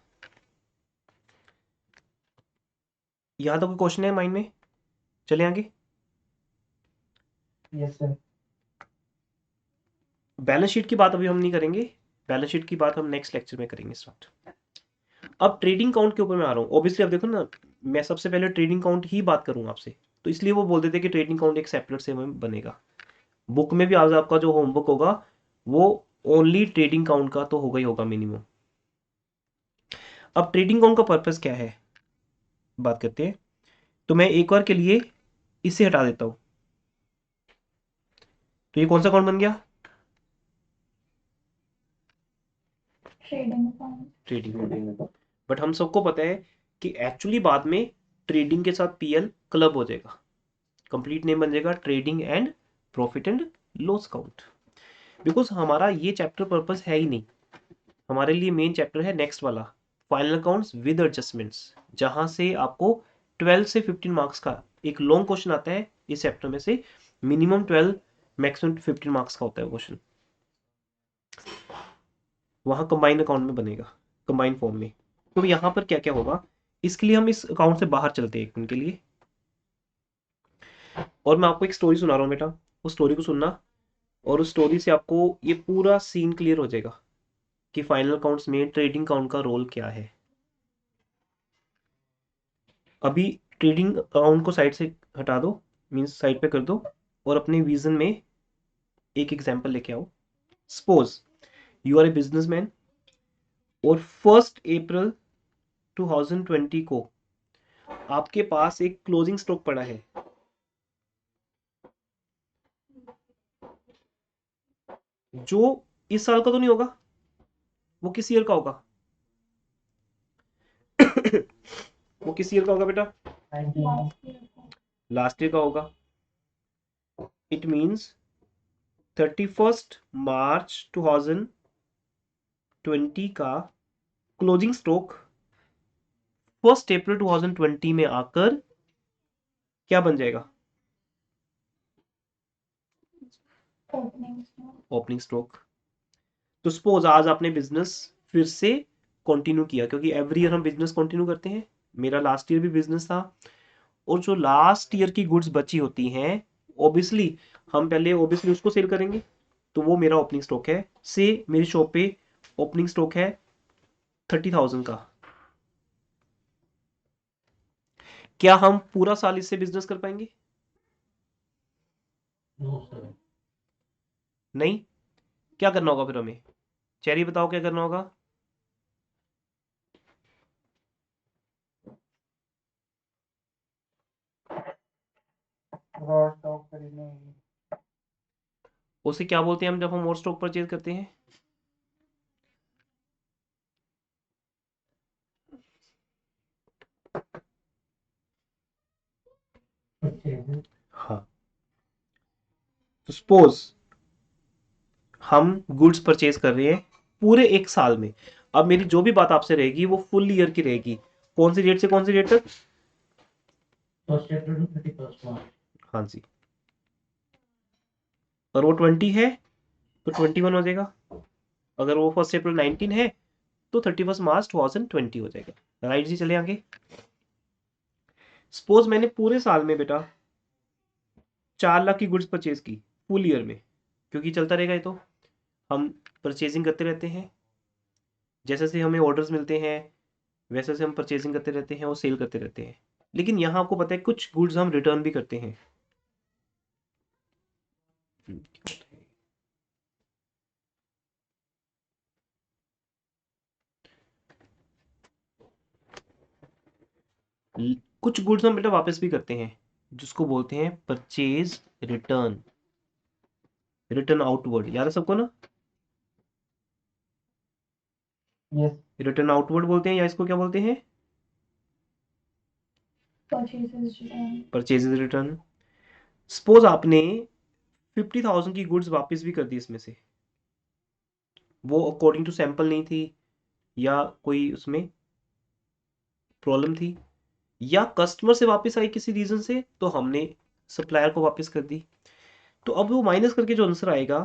यहाँ तो कोई क्वेश्चन है माइंड में? चले आगे। Yes sir. बैलेंस शीट की बात अभी हम नहीं करेंगे, बैलेंस शीट की बात हम नेक्स्ट लेक्चर में करेंगे स्टार्ट। अब ट्रेडिंग काउंट के ऊपर मैं आ रहा हूँ। ऑब्वियसली अब देखो ना, मैं सबसे पहले ट्रेडिंग काउंट ही बात करूंगा आपसे, तो इसलिए वो बोल देते कि ट्रेडिंग काउंट एक सेपरेट से में बनेगा। बुक में भी आज आपका जो होमवर्क होगा वो ओनली ट्रेडिंग काउंट का तो होगा ही होगा मिनिमम। अब ट्रेडिंग काउंट का पर्पस क्या है बात करते हैं। तो मैं एक बार के लिए इसे हटा देता हूं। तो ये कौन सा अकाउंट बन गया? Trading account. ट्रेडिंग। बट हम सबको पता है कि एक्चुअली बाद में ट्रेडिंग के साथ पीएल क्लब हो जाएगा, कंप्लीट नेम बन जाएगा trading and profit and loss account. Because हमारा ये चैप्टर पर्पस है ही नहीं, हमारे लिए मेन चैप्टर है नेक्स्ट वाला, फाइनल अकाउंट्स विद एडजस्टमेंट्स, जहां से आपको 12 से 15 मार्क्स का एक लॉन्ग क्वेश्चन आता है इस चैप्टर में से। मिनिमम 12, मैक्सिमम 15 मार्क्स का होता है क्वेश्चन। वहां कंबाइंड अकाउंट में बनेगा, कंबाइंड फॉर्म में। तो यहाँ पर क्या क्या होगा, इसके लिए हम इस अकाउंट से बाहर चलते हैं एक दिन के लिए, और मैं आपको एक स्टोरी सुना रहा हूँ बेटा, उस स्टोरी को सुनना, और उस स्टोरी से आपको ये पूरा सीन क्लियर हो जाएगा कि फाइनल अकाउंट्स में ट्रेडिंग अकाउंट का रोल क्या है। अभी ट्रेडिंग अकाउंट को साइड से हटा दो, मीन्स साइड पे कर दो, और अपने विजन में एक एग्जांपल लेके आओ। Suppose you are a businessman, और 1 अप्रैल 2020 को आपके पास एक क्लोजिंग स्टॉक पड़ा है जो इस साल का तो नहीं होगा, वो किस ईयर का होगा? वो किस ईयर का होगा बेटा? 19। लास्ट ईयर का होगा। इट मीन्स 31 मार्च 2020 का क्लोजिंग स्टॉक 1 अप्रैल 2020 में आकर क्या बन जाएगा? Opening stock. Opening stock. तो सपोज आज आपने बिजनेस फिर से कंटिन्यू किया, क्योंकि एवरी ईयर हम बिजनेस कंटिन्यू करते हैं, मेरा लास्ट ईयर भी बिजनेस था, और जो लास्ट ईयर की गुड्स बची होती हैं ऑब्वियसली हम पहले ऑब्वियसली उसको सेल करेंगे, तो वो मेरा ओपनिंग स्टॉक है। से मेरी शॉप पे ओपनिंग स्टॉक है 30,000 का। क्या हम पूरा साल इससे बिजनेस कर पाएंगे? No sir. नहीं। क्या करना होगा फिर हमें? चेरी बताओ क्या करना होगा? रॉ स्टॉक खरीदना होगा। उसे क्या बोलते हैं हम जब हम और स्टॉक परचेज करते हैं? परचेज। हाँ। तो सपोज हम गुड्स परचेज कर रहे हैं पूरे एक साल में। अब मेरी जो भी बात आपसे रहेगी वो फुल ईयर की रहेगी। कौन सी डेट से कौन सी डेट तक? फर्स्ट अप्रैल टू 31 मार्च। हाँ जी। और वो 20 है तो 21 हो जाएगा। अगर वो 1 अप्रैल 19 है तो 31 मार्च 2020 हो जाएगा। राइट जी, चले आगे। सपोज मैंने पूरे साल में बेटा 4 लाख की गुड्स परचेज की फुल ईयर में, क्योंकि चलता रहेगा ये तो, हम परचेजिंग करते रहते हैं, जैसे जैसे हमें ऑर्डर्स मिलते हैं वैसे वैसे हम परचेजिंग करते रहते हैं और सेल करते रहते हैं। लेकिन यहाँ आपको पता है कुछ गुड्स हम रिटर्न भी करते हैं। कुछ गुड्स हम बेटा वापस भी करते हैं, जिसको बोलते हैं परचेज रिटर्न, रिटर्न आउटवर्ड। याद है सबको ना? यस। रिटर्न आउटवर्ड बोलते हैं, या इसको क्या बोलते हैं? Purchases return. Purchase return. Suppose आपने 50,000 की गुड्स वापस भी कर दी इसमें से, वो अकॉर्डिंग टू सैंपल नहीं थी, या कोई उसमें प्रॉब्लम थी, या कस्टमर से वापस आई किसी रीजन से, तो हमने सप्लायर को वापस कर दी। तो अब वो माइनस करके जो आंसर आएगा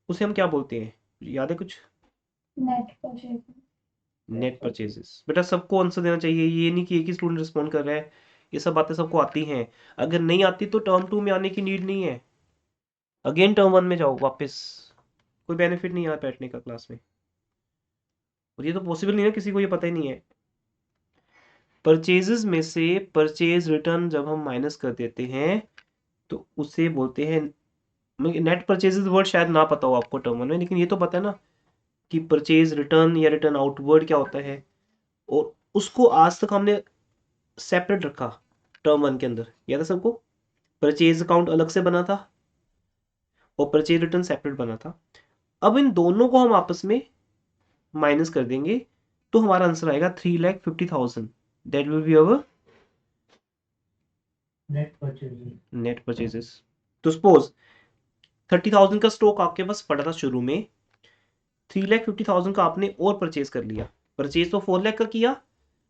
उसे हम क्या बोलते हैं? याद है कुछ? Net purchases. Net purchases. बेटा सबको आंसर देना चाहिए, ये नहीं कि एक ही स्टूडेंट रिस्पॉन्ड कर रहा है। ये सब बातें सबको आती हैं। अगर नहीं आती तो टर्म 2 में आने की नीड नहीं है, अगेन टर्म 1 में जाओ वापस। कोई बेनिफिट नहीं है बैठने का क्लास में, और ये तो पॉसिबल नहीं है, किसी को ये पता ही नहीं है। परचेजेस में से परचेज रिटर्न जब हम माइनस कर देते हैं तो उसे बोलते हैं नेट परचेजेस। वर्ड शायद ना पता हो आपको टर्म 1 में, लेकिन ये तो पता है ना कि परचेज रिटर्न या रिटर्न आउटवर्ड क्या होता है, और उसको आज तक हमने सेपरेट रखा टर्म 1 के अंदर। याद है सबको? परचेज अकाउंट अलग से बना था और परचेज रिटर्न सेपरेट बना था। अब इन दोनों को हम आपस में माइनस कर देंगे तो हमारा आंसर आएगा 3,50,000। That will be our net purchase. Net purchases. तो सपोज 30,000 का स्टॉक आपके पास पड़ा था शुरू में, 3,50,000 का आपने और परचेज कर लिया। परचेज तो 4 लाख का किया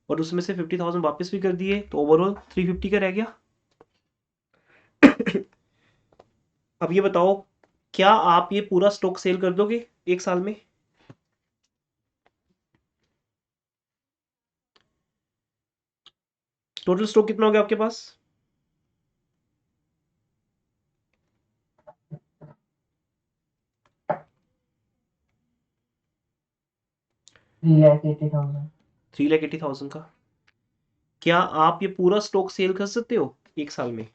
और उसमें से 50,000 वापस भी कर दिए, तो ओवरऑल 350 का रह गया। अब ये बताओ, क्या आप ये पूरा स्टॉक सेल कर दोगे एक साल में? टोटल स्टॉक कितना हो गया आपके पास? $3,80,000। 3,80,000 का। क्या आप ये पूरा स्टॉक सेल कर सकते हो एक साल में?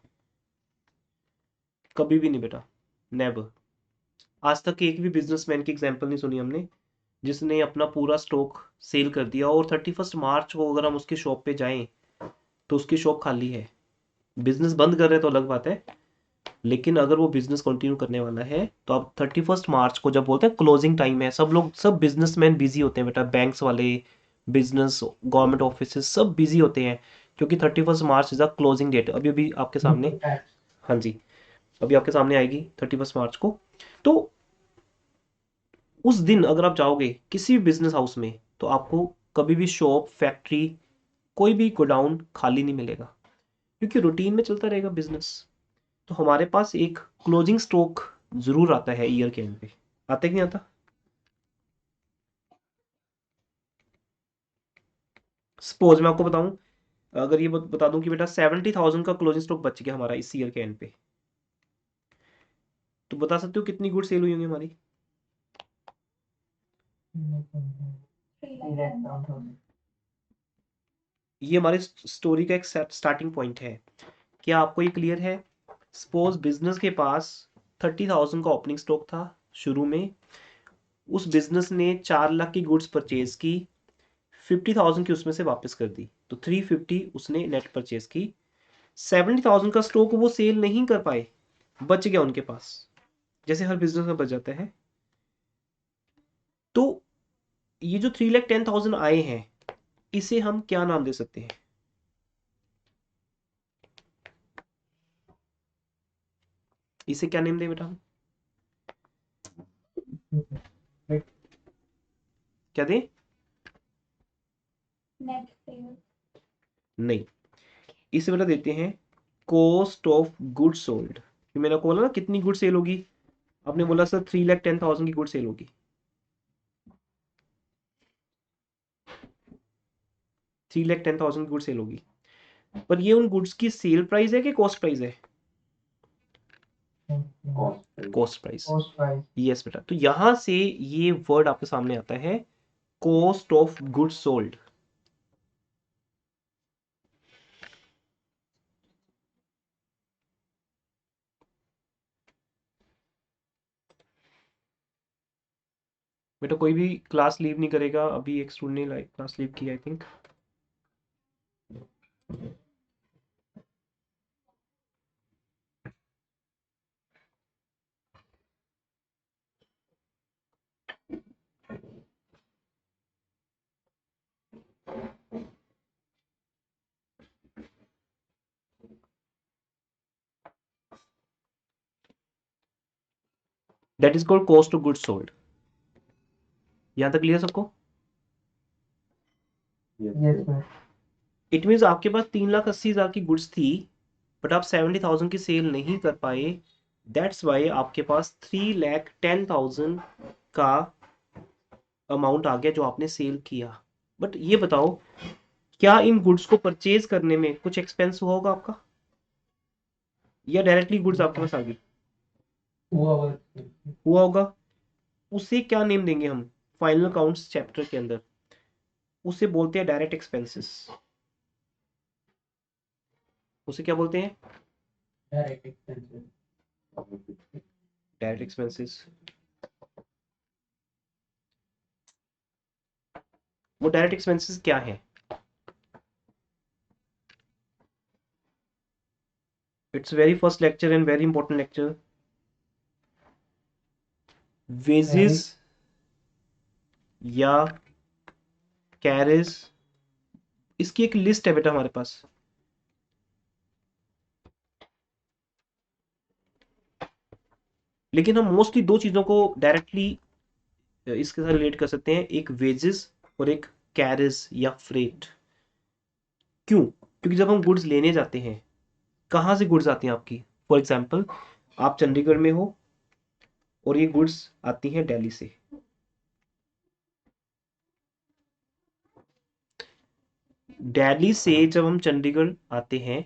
कभी भी नहीं बेटा, नेवर। आज तक एक भी बिजनेसमैन की एग्जांपल नहीं सुनी हमने जिसने अपना पूरा स्टॉक सेल कर दिया और 31 मार्च को अगर हम उसकी शॉप पे जाएं तो उसकी शॉप खाली है। बिजनेस बंद कर रहे तो अलग बात है, लेकिन अगर वो बिजनेस कंटिन्यू करने वाला है तो आप 31 मार्च को, जब बोलते हैं क्लोजिंग टाइम है, सब लोग सब बिजनेसमैन बिजी होते हैं बेटा, बैंक्स वाले, बिजनेस, गवर्नमेंट ऑफिस सब बिजी होते हैं, क्योंकि 31 मार्च इज अ क्लोजिंग डेट। अभी अभी आपके सामने, टैक्स। हाँ जी, अभी आपके सामने आएगी 31 मार्च को। तो उस दिन अगर आप जाओगे किसी भी बिजनेस हाउस में तो आपको कभी भी शॉप, फैक्ट्री, कोई भी गोडाउन खाली नहीं मिलेगा, क्योंकि रूटीन में चलता रहेगा बिजनेस। तो हमारे पास एक क्लोजिंग स्टॉक जरूर आता है ईयर के एंड पे। आता है कि नहीं आता? सपोज मैं आपको बताऊं, अगर ये बता दूं कि बेटा 70,000 का क्लोजिंग स्टॉक बच गया हमारा इस ईयर के एंड पे, तो बता सकते हो कितनी गुड सेल हुई होंगी हमारी? 3 lakh 10,000. ये हमारी स्टोरी का एक स्टार्टिंग पॉइंट है। क्या आपको ये क्लियर है? सपोज बिजनेस के पास 30,000 का ओपनिंग स्टॉक था शुरू में, उस बिजनेस ने 4 लाख की गुड्स परचेज की, 50,000 की उसमें से वापस कर दी, तो 350 उसने नेट परचेज की। 70,000 का स्टॉक वो सेल नहीं कर पाए, बच गया उनके पास, जैसे हर बिजनेस में बच जाता है। तो ये जो 3,10,000 आए हैं, इसे हम क्या नाम दे सकते हैं? इसे क्या नेम दें बेटा हम? क्या दें? Net sales. नहीं, इसे बेटा देते हैं कॉस्ट ऑफ गुड सोल्ड। मैंने आपको बोला ना कितनी गुड सेल होगी, आपने बोला सर 3,10,000 की गुड सेल होगी। 3,10,000 की गुड सेल होगी, पर ये उन गुड्स की सेल प्राइस है कि कॉस्ट प्राइस है? Cost price. Cost price. Yes बेटा, तो यहां से ये वर्ड आपके सामने आता है, कॉस्ट ऑफ गुड सोल्ड। बेटा कोई भी क्लास लीव नहीं करेगा, अभी एक स्टूडेंट ने क्लास लीव की I think. That is called cost of good sold. यहां तक क्लियर सबको? Yes sir. इट मीन्स आपके पास 3,80,000 की गुड्स थी, बट आप 70,000 की सेल नहीं कर पाए। दैट्स वाई आपके पास 3,10,000 का अमाउंट आ गया जो आपने सेल किया। बट ये बताओ, क्या इन गुड्स को परचेज करने में कुछ एक्सपेंस हुआ होगा आपका, या डायरेक्टली गुड्स आपके पास आ गई? हुआ होगा। उसे क्या नेम देंगे हम फाइनल अकाउंट्स चैप्टर के अंदर? उसे बोलते हैं डायरेक्ट एक्सपेंसेस। उसे क्या बोलते हैं? Direct expenses. Direct expenses. वो डायरेक्ट एक्सपेंसेस क्या है? It's very first lecture and very important lecture. Wages या कैरेज, इसकी एक लिस्ट है बेटा हमारे पास। लेकिन हम मोस्टली दो चीजों को डायरेक्टली इसके साथ रिलेट कर सकते हैं, एक वेजेस और एक कैरेज या फ्रेट। क्यों? क्योंकि जब हम गुड्स लेने जाते हैं, कहाँ से गुड्स आती हैं आपकी? फॉर एग्जाम्पल, आप चंडीगढ़ में हो और ये गुड्स आती हैं दिल्ली से। दिल्ली से जब हम चंडीगढ़ आते हैं,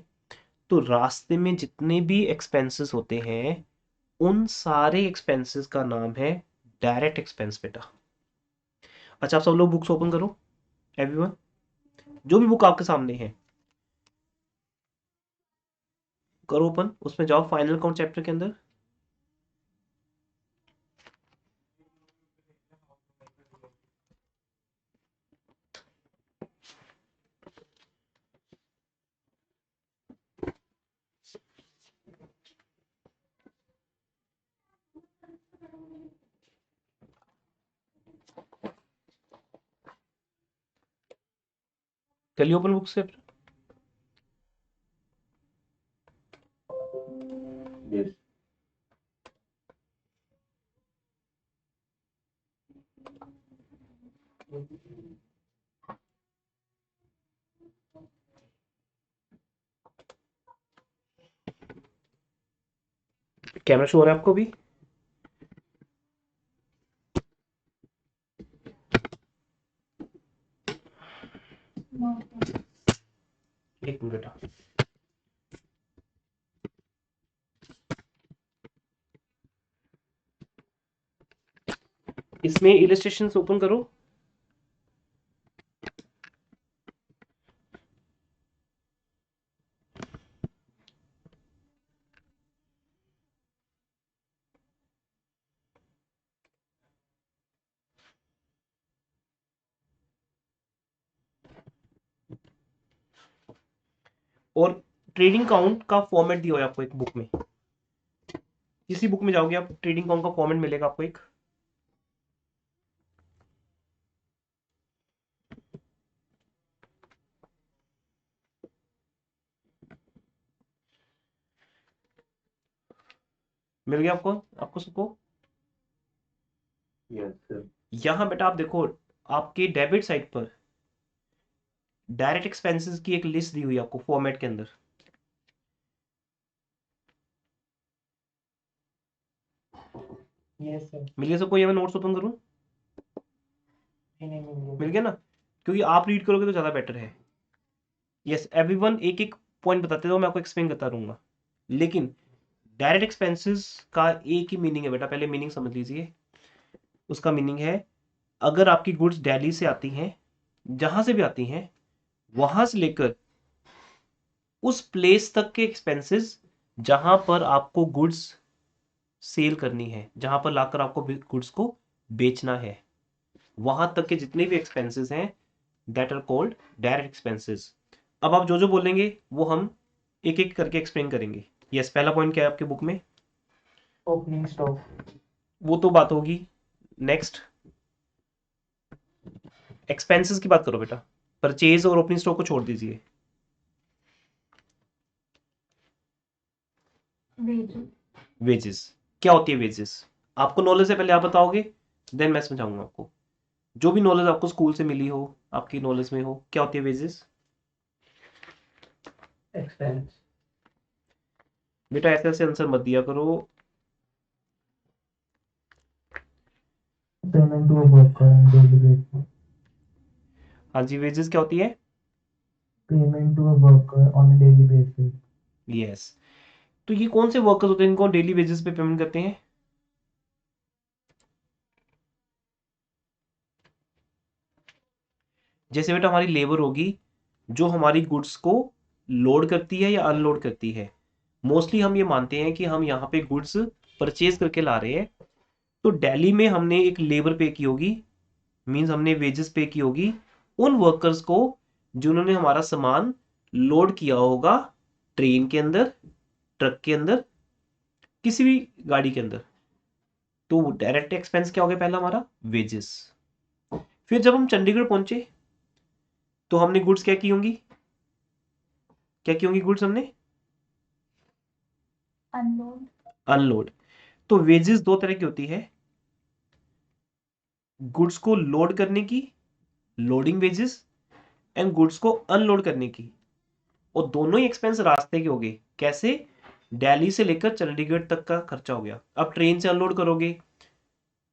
तो रास्ते में जितने भी एक्सपेंसेस होते हैं, उन सारे एक्सपेंसेस का नाम है डायरेक्ट एक्सपेंस बेटा। अच्छा, आप सब लोग बुक्स ओपन करो, एवरीवन, जो भी बुक आपके सामने है करो ओपन, उसमें जाओ फाइनल अकाउंट चैप्टर के अंदर। कर लियो ओपन बुक से? Yes. कैमरा शो हो रहा है आपको भी? No. एक मिनट बेटा, इसमें इलस्ट्रेशंस ओपन करो। और ट्रेडिंग काउंट का फॉर्मेट दिया हुआ है आपको एक बुक में, किसी बुक में जाओगे आप ट्रेडिंग काउंट का फॉर्मेट मिलेगा आपको एक। मिल गया आपको, आपको सबको? Yes sir. यहां बेटा आप देखो, आपके डेबिट साइड पर डायरेक्ट एक्सपेंसेस की एक लिस्ट दी हुई है आपको फॉर्मेट के अंदर। Yes sir. मिल गया सबको? ये मैं नोट्स ओपन करूं? नहीं मिल मिल गया ना? क्योंकि आप रीड करोगे तो ज्यादा बेटर है। यस एवरीवन, एक एक पॉइंट बताते हो, मैं आपको एक्सप्लेन करता रहूंगा। लेकिन डायरेक्ट एक्सपेंसेस का एक ही मीनिंग है बेटा, पहले मीनिंग समझ लीजिए। उसका मीनिंग है, अगर आपकी गुड्स दिल्ली से आती हैं, जहां से भी आती हैं, वहां से लेकर उस प्लेस तक के एक्सपेंसेस जहां पर आपको गुड्स सेल करनी है, जहां पर लाकर आपको गुड्स को बेचना है, वहां तक के जितने भी एक्सपेंसेस हैं, that are called direct expenses. अब आप जो जो बोलेंगे वो हम एक एक करके एक्सप्लेन करेंगे। यस, पहला पॉइंट क्या है आपके बुक में? Opening stock. वो तो बात होगी। नेक्स्ट, एक्सपेंसेस की बात करो बेटा, परचेज और ओपनिंग स्टॉक को छोड़ दीजिए। Wages. वेजेस, क्या होती है वेजेस? आपको नॉलेज है, पहले आप बताओगे, देन मैं समझाऊंगा आपको। जो भी नॉलेज आपको स्कूल से मिली हो, आपकी नॉलेज में हो, क्या होती है वेजेस? एक्सपेंस। बेटा ऐसे ऐसे आंसर मत दिया करो। Payment to a worker on daily basis. हाँ जी, वेजेस क्या होती है? Payment to a worker on a daily basis. Yes. तो ये कौन से वर्कर्स होते हैं इनको डेली वेजेस पे पेमेंट करते हैं? जैसे बेटा हमारी लेबर होगी, जो हमारी गुड्स को लोड करती है या अनलोड करती है। मोस्टली हम ये मानते हैं कि हम यहाँ पे गुड्स परचेज करके ला रहे हैं, तो दिल्ली में हमने एक लेबर पे की होगी, मींस हमने वेजेस पे की होगी उन वर्कर्स को जिन्होंने हमारा सामान लोड किया होगा ट्रेन के अंदर, ट्रक के अंदर, किसी भी गाड़ी के अंदर। तो डायरेक्ट एक्सपेंस क्या हो गया पहला हमारा? वेजेस। फिर जब हम चंडीगढ़ पहुंचे तो हमने गुड्स क्या की होंगी? क्या की होंगी गुड्स हमने? Unload. अनलोड। तो वेजेस दो तरह की होती है, गुड्स को लोड करने की, लोडिंग वेजेस, एंड गुड्स को अनलोड करने की। और दोनों ही एक्सपेंस रास्ते के हो गए। कैसे? दिल्ली से लेकर चंडीगढ़ तक का खर्चा हो गया। अब ट्रेन से अनलोड करोगे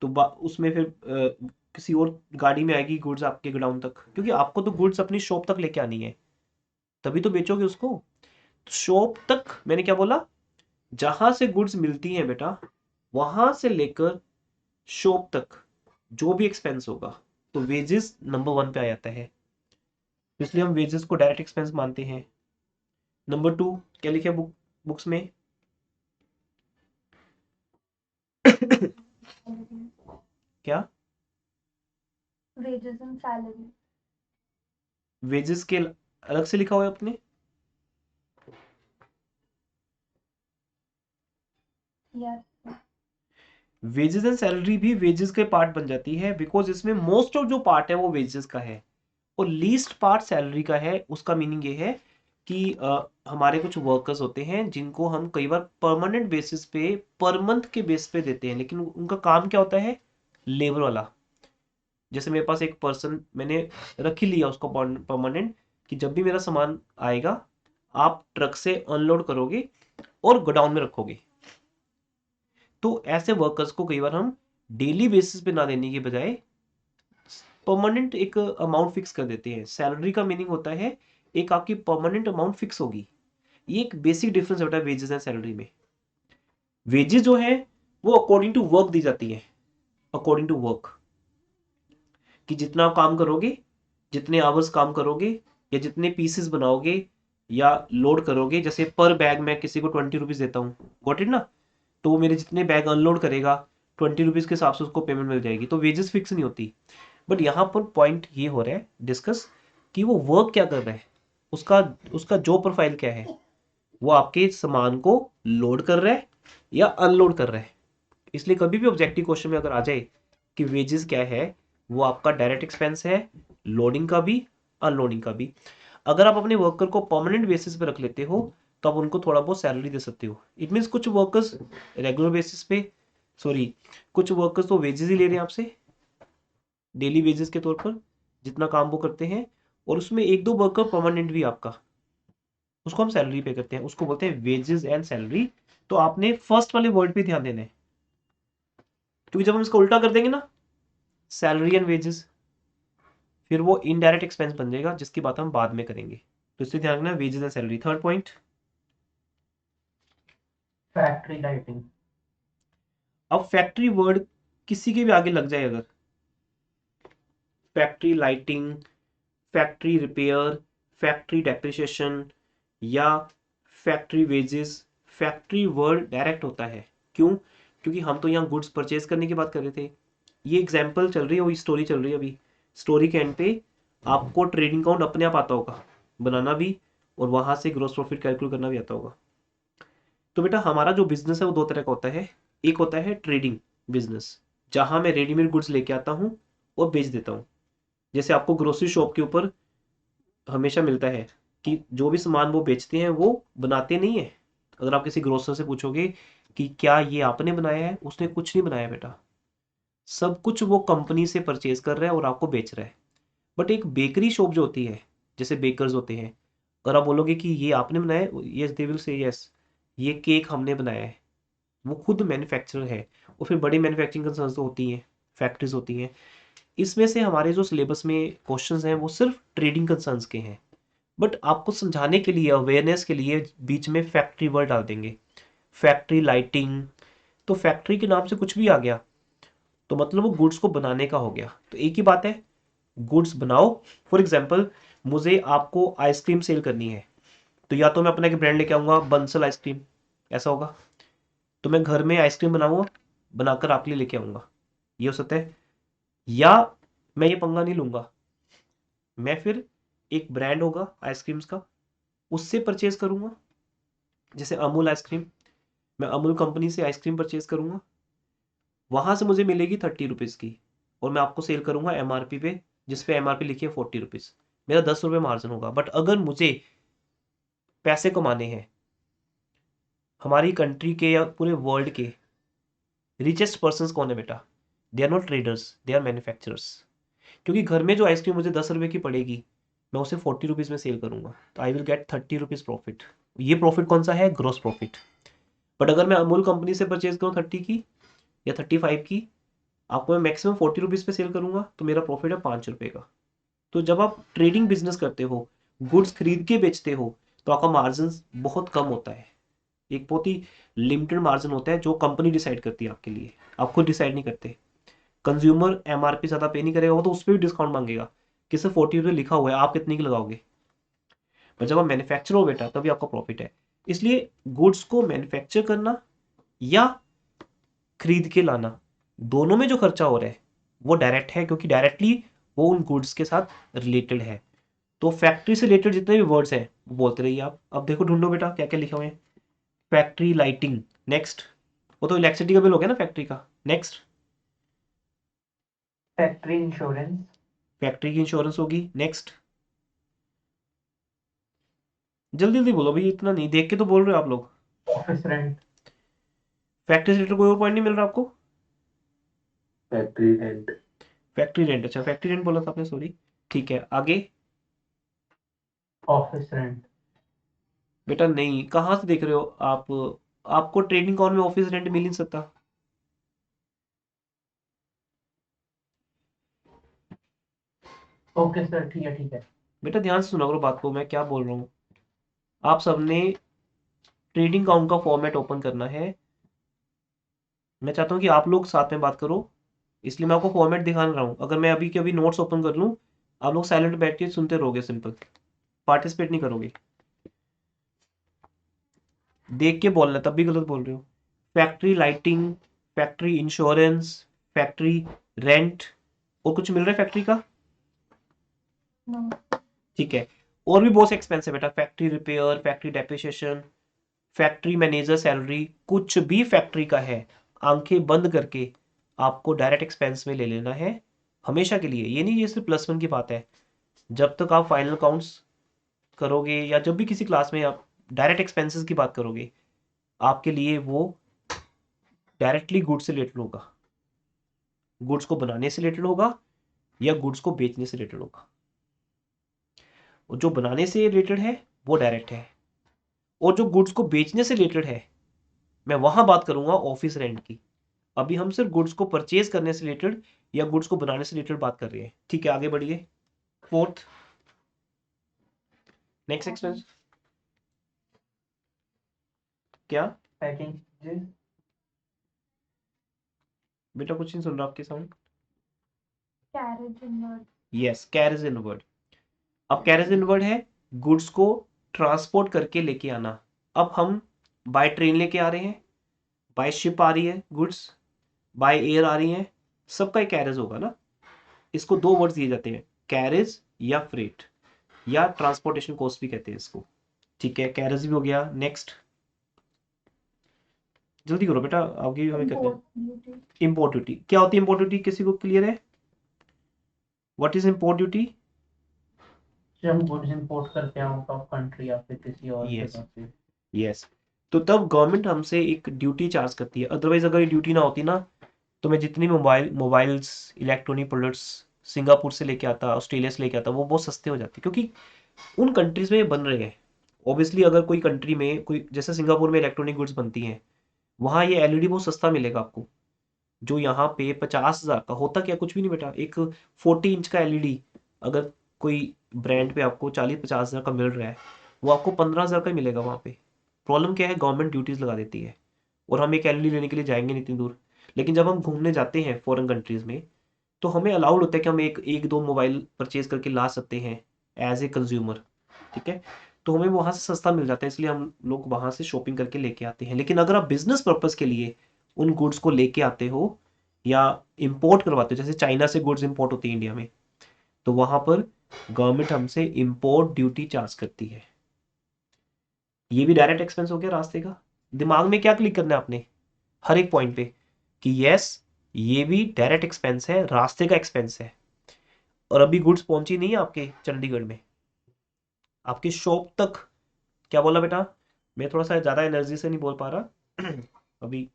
तो उसमें फिर किसी और गाड़ी में आएगी गुड्स आपके गोडाउन तक, क्योंकि आपको तो गुड्स अपनी शॉप तक लेके आनी है, तभी तो बेचोगे उसको। शॉप तक मैंने क्या बोला? जहां से गुड्स मिलती हैं बेटा, वहां से लेकर शॉप तक जो भी एक्सपेंस होगा, तो वेजेस नंबर 1 पे आ जाता है, इसलिए हम वेजेस को डायरेक्ट एक्सपेंस मानते हैं। नंबर 2 क्या लिखे बुक्स में? Salaries. क्या? Wages and salary. वेजेस के अलग से लिखा हुआ है अपने? Yes. वेजेस एंड सैलरी भी वेजेस के पार्ट बन जाती है, बिकॉज इसमें मोस्ट ऑफ जो पार्ट है वो वेजेस का है और लीस्ट पार्ट सैलरी का है। उसका मीनिंग ये है कि हमारे कुछ वर्कर्स होते हैं जिनको हम कई बार परमानेंट बेसिस पे, पर मंथ के बेस पे देते हैं, लेकिन उनका काम क्या होता है? लेबर वाला। जैसे मेरे पास एक पर्सन मैंने रख ही लिया उसको परमानेंट, कि जब भी मेरा सामान आएगा आप ट्रक से अनलोड करोगे और गोडाउन में रखोगे। तो ऐसे वर्कर्स को कई बार हम डेली बेसिस पे ना देने के बजाय परमानेंट एक अमाउंट फिक्स कर देते हैं। सैलरी का मीनिंग होता है एक आपकी परमानेंट अमाउंट फिक्स होगी। ये एक बेसिक डिफरेंस होता है वेजेस एंड सैलरी में। वेजेस जो है वो अकॉर्डिंग टू वर्क दी जाती है, अकॉर्डिंग टू वर्क, कि जितना आप काम करोगे, जितने आवर्स काम करोगे, या जितने पीसेस बनाओगे या लोड करोगे। जैसे पर बैग मैं किसी को 20 रुपीज देता हूँ, गॉट इट ना, तो वो मेरे जितने बैग अनलोड करेगा 20 रुपीज के हिसाब से उसको पेमेंट मिल जाएगी। तो वेजेस फिक्स नहीं होती। बट यहाँ पर पॉइंट ये हो रहा है डिस्कस कि वो वर्क क्या कर रहा है, उसका उसका जॉब प्रोफाइल क्या है, वो आपके सामान को लोड कर रहा है या अनलोड कर रहा है। इसलिए कभी भी ऑब्जेक्टिव क्वेश्चन में अगर आ जाए कि वेजेस क्या है, वो आपका डायरेक्ट एक्सपेंस है, लोडिंग का भी अनलोडिंग का भी। अगर आप अपने वर्कर को परमानेंट बेसिस पे रख लेते हो तो आप उनको थोड़ा बहुत सैलरी दे सकते हो। इट मीन्स कुछ वर्कर्स रेगुलर बेसिस पे, सॉरी, कुछ वर्कर्स तो वेजेस ही ले रहे हैं आपसे डेली वेजेस के तौर पर, जितना काम वो करते हैं, और उसमें एक दो वर्कर परमानेंट भी आपका, उसको हम सैलरी पे करते हैं, उसको बोलते हैं वेजेस एंड सैलरी। तो आपने फर्स्ट वाले वर्ड पे ध्यान देना है, क्योंकि जब हम इसका उल्टा कर देंगे ना, सैलरी एंड वेजेस, फिर वो इनडायरेक्ट एक्सपेंस बन जाएगा, जिसकी बात हम बाद में करेंगे। तो इससे ध्यान रखना, wages and salary. Third point, factory lighting. अब फैक्ट्री वर्ड किसी के भी आगे लग जाए अगर, factory lighting, factory repair, factory depreciation या factory wages, factory word direct होता है। क्यों? क्योंकि हम तो यहाँ गुड्स परचेज करने की बात कर रहे थे। ये एग्जाम्पल चल रही है, वही स्टोरी चल रही है अभी। स्टोरी के एंड पे आपको ट्रेडिंग अकाउंट अपने आप आता होगा बनाना भी, और वहां से ग्रॉस प्रॉफिट कैलकुलेट करना भी आता होगा। तो बेटा हमारा जो बिजनेस है वो दो तरह का होता है। एक होता है ट्रेडिंग बिजनेस, जहां मैं रेडीमेड गुड्स लेके आता हूँ और बेच देता हूँ। जैसे आपको ग्रोसरी शॉप के ऊपर हमेशा मिलता है कि जो भी सामान वो बेचते हैं वो बनाते नहीं है। अगर आप किसी ग्रोसर से पूछोगे कि क्या ये आपने बनाया है, उसने कुछ नहीं बनाया बेटा, सब कुछ वो कंपनी से परचेज कर रहा है और आपको बेच रहा है। बट एक बेकरी शॉप जो होती है, जैसे बेकर्स होते हैं, अगर आप बोलोगे कि ये आपने बनाया है, yes they will say yes, ये केक हमने बनाया है, वो खुद मैन्युफैक्चरर है। और फिर बड़ी मैन्युफैक्चरिंग कंसर्न्स होती हैं, फैक्ट्रीज होती हैं। इसमें से हमारे जो सिलेबस में क्वेश्चंस हैं वो सिर्फ ट्रेडिंग कंसर्न्स के हैं। बट आपको समझाने के लिए, अवेयरनेस के लिए बीच में फैक्ट्री वर्ड डाल देंगे, फैक्ट्री लाइटिंग। तो फैक्ट्री के नाम से कुछ भी आ गया तो मतलब वो गुड्स को बनाने का हो गया। तो एक ही बात है, गुड्स बनाओ। फॉर एग्जाम्पल, मुझे आपको आइसक्रीम सेल करनी है, तो या तो मैं अपना एक ब्रांड लेके आऊंगा, बंसल आइसक्रीम, ऐसा होगा। तो मैं घर में आइसक्रीम बनाऊंगा, बनाकर आपके लिए लेके आऊंगा, ये हो सकता है। या मैं ये पंगा नहीं लूंगा, मैं फिर एक ब्रांड होगा आइसक्रीम्स का, उससे परचेज करूंगा। जैसे अमूल आइसक्रीम, मैं अमूल कंपनी से आइसक्रीम परचेज करूंगा, वहां से मुझे मिलेगी 30 रुपीज़ की, और मैं आपको सेल करूंगा एमआरपी पे, जिसपे एमआरपी लिखी है 40 रुपीज़। मेरा 10 रुपये मार्जिन होगा। बट अगर मुझे पैसे कमाने हैं, हमारी कंट्री के या पूरे वर्ल्ड के रिचेस्ट पर्सन कौन है बेटा? They are not traders, they are manufacturers. क्योंकि घर में जो आइसक्रीम मुझे 10 रुपये की पड़ेगी, मैं उसे 40 रुपीज़ में सेल करूंगा, तो I will get 30 rupees profit. ये प्रॉफिट कौन सा है? Gross profit. बट अगर मैं अमूल कंपनी से परचेज करूँ 30 की या 35 की, आपको मैं मैक्सिमम 40 रुपीज़ पे सेल करूंगा, तो मेरा प्रॉफिट है 5 रुपये का। तो जब आप ट्रेडिंग बिजनेस करते हो, गुड्स खरीद के बेचते हो, तो आपका मार्जिन बहुत कम होता है। एक बहुत ही लिमिटेड मार्जिन होता है जो कंपनी डिसाइड करती है आपके लिए, आप खुद डिसाइड नहीं करते। कंज्यूमर एमआरपी ज्यादा पे नहीं करेगा, वो तो उस पर भी डिस्काउंट मांगेगा कि सर 40 रुपये लिखा हुआ है, आप कितने की लगाओगे। पर जब आप मैन्युफैक्चर हो बेटा, तभी आपका प्रॉफिट है। इसलिए गुड्स को मैन्युफैक्चर करना या खरीद के लाना, दोनों में जो खर्चा हो रहा है वो डायरेक्ट है, क्योंकि डायरेक्टली वो उन गुड्स के साथ रिलेटेड है। तो फैक्ट्री से रिलेटेड जितने भी वर्ड्स हैं वो बोलते रहिए आप। अब देखो, ढूंढो बेटा क्या क्या लिखा हुआ है। Factory lighting, next. वो तो इलेक्ट्रिसिटी का बिल हो गया ना फैक्ट्री का। Next, factory insurance. फैक्ट्री की इंश्योरेंस होगी। नेक्स्ट, जल्दी जल्दी बोलो भाई, इतना नहीं देख के तो बोल रहे हो आप लोग। Office rent. फैक्ट्री से रिलेटेड कोई और पॉइंट नहीं मिल रहा आपको? Factory rent. फैक्ट्री रेंट, अच्छा फैक्ट्री रेंट बोला था आपने, सॉरी। ठीक है, आगे। Office rent. बेटा नहीं, कहाँ से देख रहे हो आप? आपको ट्रेडिंग अकाउंट में ऑफिस रेंट मिल नहीं सकता। ओके सर, ठीक है ठीक है। बेटा ध्यान से सुना करो बात को, मैं क्या बोल रहा हूँ। आप सबने ट्रेडिंग अकाउंट का फॉर्मेट ओपन करना है। मैं चाहता हूँ कि आप लोग साथ में बात करो, इसलिए मैं आपको फॉर्मेट दिखा रहा हूँ। अगर मैं अभी के अभी नोट्स ओपन कर लूँ, आप लोग साइलेंट बैठ के सुनते रहोगे, सिंपल, पार्टिसिपेट नहीं करोगे। देख के बोलना, तब भी गलत बोल रहे हो। Factory lighting, factory insurance, factory rent, और कुछ मिल रहा है फैक्ट्री का? नो। ठीक है। और भी बहुत से एक्सपेंस है बेटा, factory repair, factory depreciation, factory manager salary, कुछ भी फैक्ट्री का है, आंखें बंद करके आपको डायरेक्ट एक्सपेंस में ले लेना है हमेशा के लिए। ये नहीं ये सिर्फ +1 की बात है, जब तक आप फाइनल अकाउंट्स करोगे या जब भी किसी क्लास में आप डायरेक्ट एक्सपेंसेस की बात करोगे, आपके लिए वो डायरेक्टली गुड्स से रिलेटेड होगा, गुड्स को बनाने से रिलेटेड होगा या गुड्स को बेचने से रिलेटेड होगा। और जो बनाने से रिलेटेड है वो डायरेक्ट है, और जो गुड्स को बेचने से रिलेटेड है, मैं वहां बात करूंगा ऑफिस रेंट की। अभी हम सिर्फ गुड्स को परचेज करने से रिलेटेड या गुड्स को बनाने से रिलेटेड बात कर रहे हैं। ठीक है, आगे बढ़िए। फोर्थ, नेक्स्ट एक्सपेंस क्या? पैकिंग। बेटा कुछ नहीं सुन रहा आपके sound. Carriage inward. Yes, carriage inward. अब कैरेज इनवर्ड है गुड्स को ट्रांसपोर्ट करके लेके आना। अब हम बाय ट्रेन लेके आ रहे हैं, बाय शिप आ रही है गुड्स, बाय एयर आ रही है, सबका एक कैरेज होगा ना। इसको 2 वर्ड्स दिए जाते हैं, कैरेज या फ्रेट, या ट्रांसपोर्टेशन कॉस्ट भी कहते हैं इसको। ठीक है, कैरेज भी हो गया। नेक्स्ट, जल्दी करो बेटा, आगे हमें कहते हैं इम्पोर्ट ड्यूटी। Import duty. क्या होती है इम्पोर्ट ड्यूटी, किसी को क्लियर है? What is import duty? जब हम गुड्स इंपोर्ट करते हैं आउट ऑफ कंट्री या फिर किसी और यस, जगह से। यस। तो तब गवर्नमेंट हमसे एक ड्यूटी चार्ज करती है। अदरवाइज अगर ये ड्यूटी ना होती ना, तो मैं जितनी मोबाइल्स इलेक्ट्रॉनिक प्रोडक्ट्स सिंगापुर से लेके आता, ऑस्ट्रेलिया से लेके आता, वो बहुत सस्ते हो जाते, क्योंकि उन कंट्रीज में ये बन रहे हैं। ऑब्वियसली अगर कोई कंट्री में कोई, जैसे सिंगापुर में इलेक्ट्रॉनिक गुड्स बनती हैं, वहाँ ये एलईडी बहुत सस्ता मिलेगा आपको, जो यहाँ पे 50,000 का होता। क्या कुछ भी नहीं बेटा, एक 40 इंच का एलईडी अगर कोई ब्रांड पे आपको 40-50,000 का मिल रहा है, वो आपको 15,000 का ही मिलेगा वहाँ पे। प्रॉब्लम क्या है, गवर्नमेंट ड्यूटीज लगा देती है, और हम एक एलईडी लेने के लिए जाएंगे नहीं इतनी दूर। लेकिन जब हम घूमने जाते हैं फॉरेन कंट्रीज में, तो हमें अलाउड होता है कि हम एक दो मोबाइल परचेज करके ला सकते हैं एज ए कंज्यूमर। ठीक है, तो हमें वहाँ से सस्ता मिल जाता है, इसलिए हम लोग वहाँ से शॉपिंग करके लेके आते हैं। लेकिन अगर आप बिजनेस पर्पज के लिए उन गुड्स को लेके आते हो या इंपोर्ट करवाते हो, जैसे चाइना से गुड्स इंपोर्ट होती है इंडिया में, तो वहां पर गवर्नमेंट हमसे इंपोर्ट ड्यूटी चार्ज करती है। ये भी डायरेक्ट एक्सपेंस हो गया रास्ते का। दिमाग में क्या क्लिक करना है आपने हर एक पॉइंट पे, कि यस ये भी डायरेक्ट एक्सपेंस है, रास्ते का एक्सपेंस है। और अभी गुड्स पहुंची नहीं है आपके चंडीगढ़ में, आपकी शॉप तक। क्या बोला बेटा? मैं थोड़ा सा ज्यादा एनर्जी से नहीं बोल पा रहा अभी।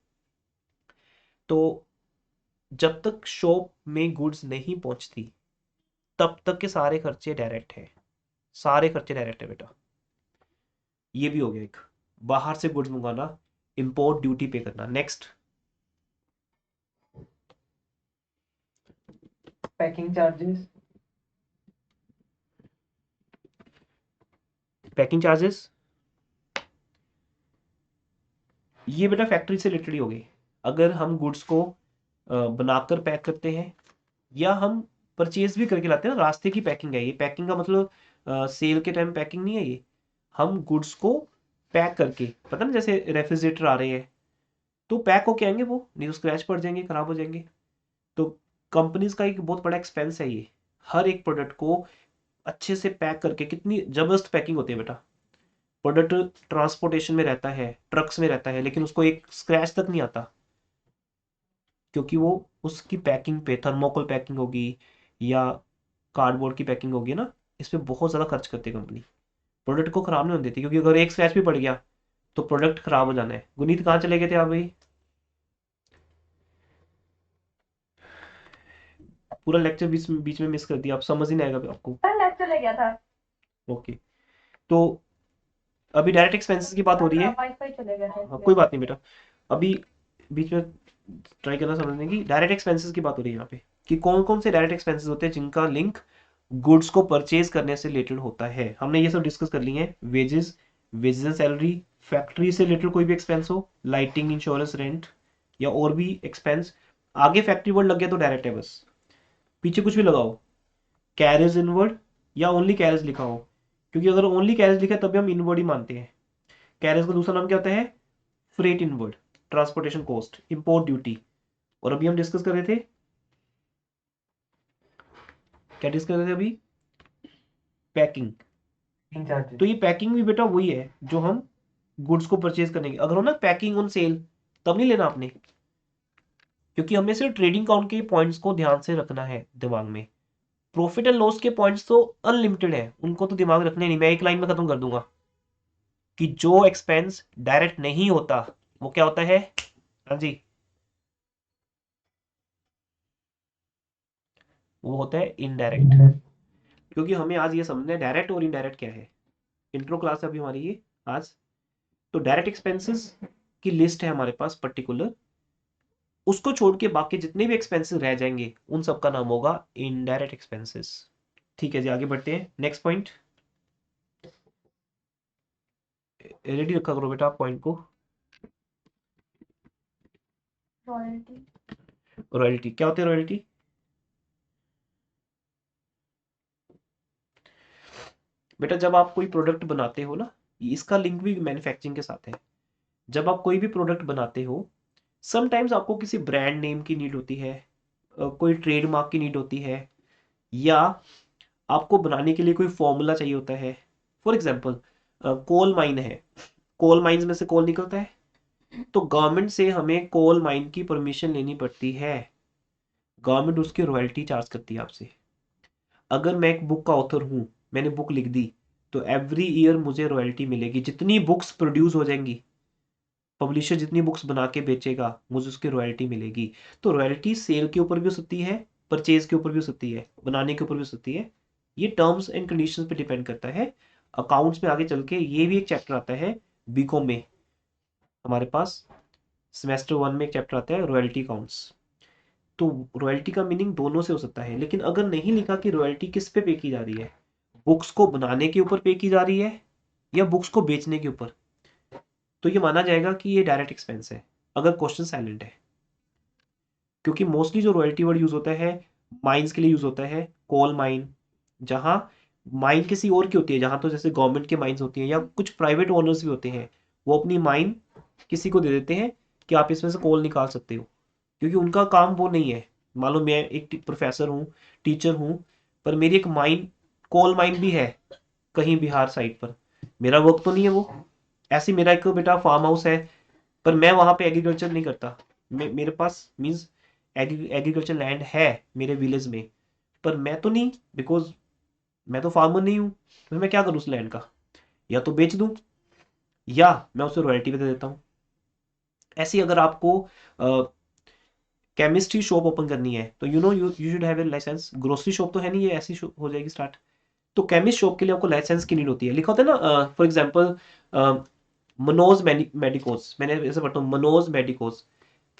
तो जब तक शॉप में गुड्स नहीं पहुंचती, तब तक के सारे खर्चे डायरेक्ट है, सारे खर्चे डायरेक्ट है बेटा। ये भी हो गया एक, बाहर से गुड्स मंगाना, इंपोर्ट ड्यूटी पे करना। Next, packing charges. Packing charges, ये बेटा फैक्ट्री से रिलेटेड ही हो गई। अगर हम गुड्स को बनाकर पैक करते हैं, या हम परचेज भी करके लाते हैं ना, रास्ते की पैकिंग है ये। पैकिंग का मतलब सेल के टाइम पैकिंग नहीं है ये। हम गुड्स को पैक करके, पता ना जैसे रेफ्रिजरेटर आ रहे हैं, तो पैक होके आएंगे, वो नहीं तो स्क्रैच पड़ जाएंगे, खराब हो जाएंगे। तो कंपनीज का एक बहुत बड़ा एक्सपेंस है ये, हर एक प्रोडक्ट को अच्छे से पैक करके। कितनी जबरदस्त पैकिंग होती है बेटा। प्रोडक्ट ट्रांसपोर्टेशन में रहता है, ट्रक्स में रहता है, लेकिन उसको एक स्क्रैच तक नहीं आता, क्योंकि वो उसकी पैकिंग पे थर्मोकोल पैकिंग होगी या कार्डबोर्ड की पैकिंग होगी ना, इस पे बहुत ज़्यादा खर्च करती है कंपनी। प्रोडक्ट को खराब नहीं होने देती, क्योंकि अगर एक स्क्रैच भी पड़ गया तो प्रोडक्ट खराब हो जाना है। गुनीत कहाँ चले गए थे आप भाई? पूरा लेक्चर बीच में मिस कर दिया, आप समझ ही नहीं आएगा आपको। सर नेट चले गया था। ओके, तो अभी डायरेक्ट एक्सपेंसेस की बात हो रही है। वाईफाई चले गया था हाँ कोई बात नहीं बेटा, अभी बीच में ट्राई करना समझने की। डायरेक्ट एक्सपेंसेस की बात हो रही है यहाँ पे, कि कौन कौन से डायरेक्ट एक्सपेंसेस होते हैं जिनका लिंक गुड्स को परचेज करने से रिलेटेड होता है। हमने ये सब डिस्कस कर लिए हैं। Wages, wages and salary, factory से रिलेटेड कोई भी एक्सपेंस हो, लाइटिंग, इंश्योरेंस, रेंट या और भी एक्सपेंस। आगे फैक्ट्री वर्ड लग गया तो डायरेक्ट है बस, पीछे कुछ भी लगाओ, कैरेज इनवर्ड या ओनली कैरेज लिखा हो, क्योंकि अगर ओनली कैरेज लिखा है तभी हम इनवर्ड ही मानते हैं। कैरेज का दूसरा नाम क्या होता है? Freight inward, transportation cost, import duty. और अभी हम डिस्कस कर रहे थे, क्या डिस्कस कर रहे थे अभी? पैकिंग। तो ये पैकिंग भी बेटा वही है जो हम गुड्स को परचेज करने की, अगर हो ना पैकिंग ऑन सेल, तब नहीं लेना आपने, क्योंकि हमें सिर्फ ट्रेडिंग काउंट के पॉइंट्स को ध्यान से रखना है दिमाग में। प्रॉफिट एंड लॉस के पॉइंट्स तो अनलिमिटेड है, उनको तो दिमाग रखने नहीं, मैं एक लाइन में खत्म कर दूंगा कि जो एक्सपेंस डायरेक्ट नहीं होता वो क्या होता है? हाँ जी, वो होता है इनडायरेक्ट। क्योंकि हमें आज ये समझना है डायरेक्ट और इनडायरेक्ट क्या है। इंट्रो क्लास है अभी हमारी ये आज। तो डायरेक्ट एक्सपेंसेस की लिस्ट है हमारे पास पर्टिकुलर, उसको छोड़ के बाकी जितने भी एक्सपेंसेस रह जाएंगे उन सब का नाम होगा इनडायरेक्ट एक्सपेंसेस। ठीक है जी, आगे बढ़ते हैं। नेक्स्ट पॉइंट, रेडी रखा करो बेटा आप पॉइंट को। रॉयल्टी। रॉयल्टी क्या होती है? रॉयल्टी बेटा जब आप कोई प्रोडक्ट बनाते हो ना, इसका लिंक भी मैन्युफैक्चरिंग के साथ है। जब आप कोई भी प्रोडक्ट बनाते हो, समटाइम्स आपको किसी ब्रांड नेम की नीड होती है, कोई ट्रेडमार्क की नीड होती है, या आपको बनाने के लिए कोई फॉर्मूला चाहिए होता है। फॉर एग्जाम्पल कोल माइन है, कोल माइंस में से कोल निकलता है, तो गवर्नमेंट से हमें कोल माइन की परमिशन लेनी पड़ती है। गवर्नमेंट उसकी रॉयल्टी चार्ज करती है आपसे। अगर मैं एक बुक का ऑथर हूं, मैंने बुक लिख दी, तो एवरी ईयर मुझे रॉयल्टी मिलेगी। जितनी बुक्स प्रोड्यूस हो जाएंगी, पब्लिशर जितनी बुक्स बना के बेचेगा, मुझे उसकी रॉयल्टी मिलेगी। तो रॉयल्टी सेल के ऊपर भी हो सकती है, परचेज के ऊपर भी हो सकती है, बनाने के ऊपर भी हो सकती है। ये टर्म्स एंड कंडीशंस पे डिपेंड करता है। अकाउंट्स में आगे चल के ये भी एक चैप्टर आता है बीकॉम में, हमारे पास सेमेस्टर 1 में एक चैप्टर आता है रॉयल्टी अकाउंट्स। तो रॉयल्टी का मीनिंग दोनों से हो सकता है, लेकिन अगर नहीं लिखा कि रॉयल्टी किस पे पे की जा रही है, बुक्स को बनाने के ऊपर पे की जा रही है या बुक्स को बेचने के ऊपर, तो ये माना जाएगा कि ये डायरेक्ट एक्सपेंस है अगर क्वेश्चन साइलेंट है। क्योंकि मोस्टली जो रॉयल्टी वर्ड यूज होता है माइंस के लिए यूज होता है, कोल माइन, जहां माइन किसी और की होती है, जहां तो जैसे गवर्नमेंट के माइंस होती हैं या कुछ प्राइवेट ओनर्स भी होते हैं, वो अपनी माइन किसी को दे देते हैं कि आप इसमें से कोल निकाल सकते हो, क्योंकि उनका काम वो नहीं है। मान लो मैं एक प्रोफेसर हूँ, टीचर हूँ, पर मेरी एक माइन, कोल माइन भी है कहीं बिहार साइड पर, मेरा वर्क तो नहीं है वो। ऐसे मेरा एक बेटा फार्म हाउस है, पर मैं वहां पे एग्रीकल्चर नहीं करता। मेरे पास मीन्स एग्रीकल्चर लैंड है मेरे विलेज में, पर मैं तो नहीं, बिकॉज मैं तो फार्मर नहीं हूँ। तो मैं क्या करूँ उस लैंड का? या तो बेच दूं या मैं उसे रॉयल्टी पे दे देता हूँ। ऐसे ही अगर आपको केमिस्ट्री शॉप ओपन करनी है तो you should have a license. Grocery shop तो है नहीं, ये ऐसी हो जाएगी स्टार्ट। तो केमिस्ट शॉप के लिए आपको लाइसेंस की नीड होती है। लिखा होता है ना, फॉर एग्जाम्पल मनोज मेडिकोज, मैंने ऐसे पढ़ता हूँ मनोज मेडिकोज,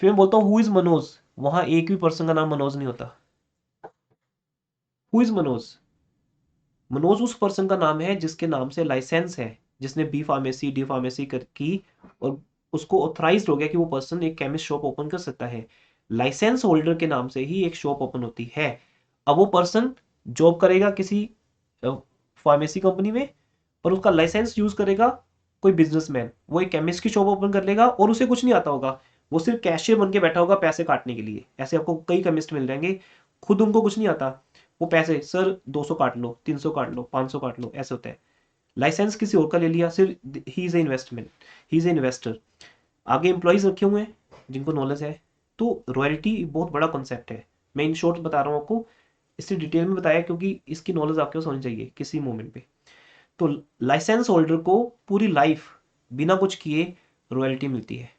फिर मैं बोलता हूँ हु इज मनोज, वहां एक भी पर्सन का नाम मनोज नहीं होता। Who is Manoj? मनोज उस पर्सन का नाम है जिसके नाम से लाइसेंस है, जिसने बी फार्मेसी डी फार्मेसी कर की और उसको ऑथराइज्ड हो गया कि वो पर्सन एक केमिस्ट शॉप ओपन कर सकता है। लाइसेंस होल्डर के नाम से ही एक शॉप ओपन होती है। अब वो पर्सन जॉब करेगा किसी फार्मेसी कंपनी में, पर उसका लाइसेंस यूज करेगा कोई बिजनेसमैन, वो एक केमिस्ट की शॉप ओपन कर लेगा और उसे कुछ नहीं आता होगा, वो सिर्फ कैशियर बन के बैठा होगा पैसे काटने के लिए। ऐसे आपको कई केमिस्ट मिल जाएंगे, खुद उनको कुछ नहीं आता, वो पैसे सर 200 काट लो, 300 काट लो, 500 काट लो, ऐसे होता है। लाइसेंस किसी और का ले लिया, सिर्फ he is a investment, he is a investor. आगे एम्प्लॉयज रखे हुए हैं जिनको नॉलेज है। तो रॉयल्टी बहुत बड़ा कॉन्सेप्ट है, मैं इन शॉर्ट बता रहा हूँ आपको, इससे डिटेल में बताया क्योंकि इसकी नॉलेज आपके पास होनी चाहिए किसी मोमेंट पे। तो लाइसेंस होल्डर को पूरी लाइफ बिना कुछ किए रॉयल्टी मिलती है।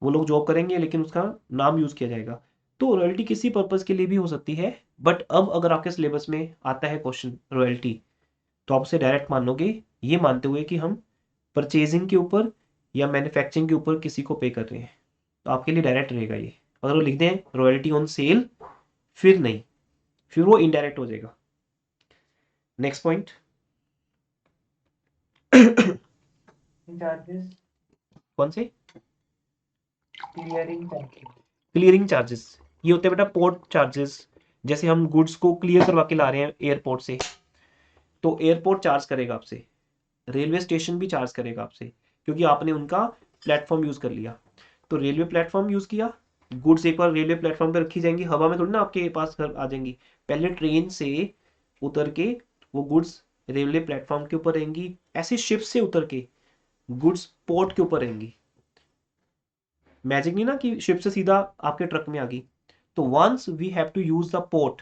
वो लोग जॉब करेंगे लेकिन उसका नाम यूज किया जाएगा। तो रॉयल्टी किसी पर्पज के लिए भी हो सकती है, बट अब अगर आपके सिलेबस में आता है क्वेश्चन रॉयल्टी, तो आप उसे डायरेक्ट मान लोगे, ये मानते हुए कि हम परचेजिंग के ऊपर या मैन्युफैक्चरिंग के ऊपर किसी को पे कर रहे हैं, तो आपके लिए डायरेक्ट रहेगा ये। अगर वो लिख दें रॉयल्टी ऑन सेल, फिर नहीं, फिर वो इनडायरेक्ट हो जाएगा। नेक्स्ट पॉइंट, चार्जेस, कौन से? Clearing charges. क्लियरिंग चार्जेस, ये होते हैं बेटा पोर्ट चार्जेस। जैसे हम गुड्स को क्लियर करवा के ला रहे हैं एयरपोर्ट से, तो एयरपोर्ट चार्ज करेगा आपसे, रेलवे स्टेशन भी चार्ज करेगा आपसे, क्योंकि आपने उनका प्लेटफॉर्म यूज कर लिया। तो रेलवे प्लेटफॉर्म यूज किया, गुड्स एक बार रेलवे प्लेटफॉर्म पे रखी जाएंगी, हवा में थोड़ी ना आपके पास घर आ जाएंगी। पहले ट्रेन से उतर के वो गुड्स रेलवे प्लेटफॉर्म के ऊपर रहेंगी, ऐसे शिप से उतर के गुड्स पोर्ट के ऊपर रहेंगी। मैजिक नहीं ना कि शिप से सीधा आपके ट्रक में आ गई। तो once we have to use the port,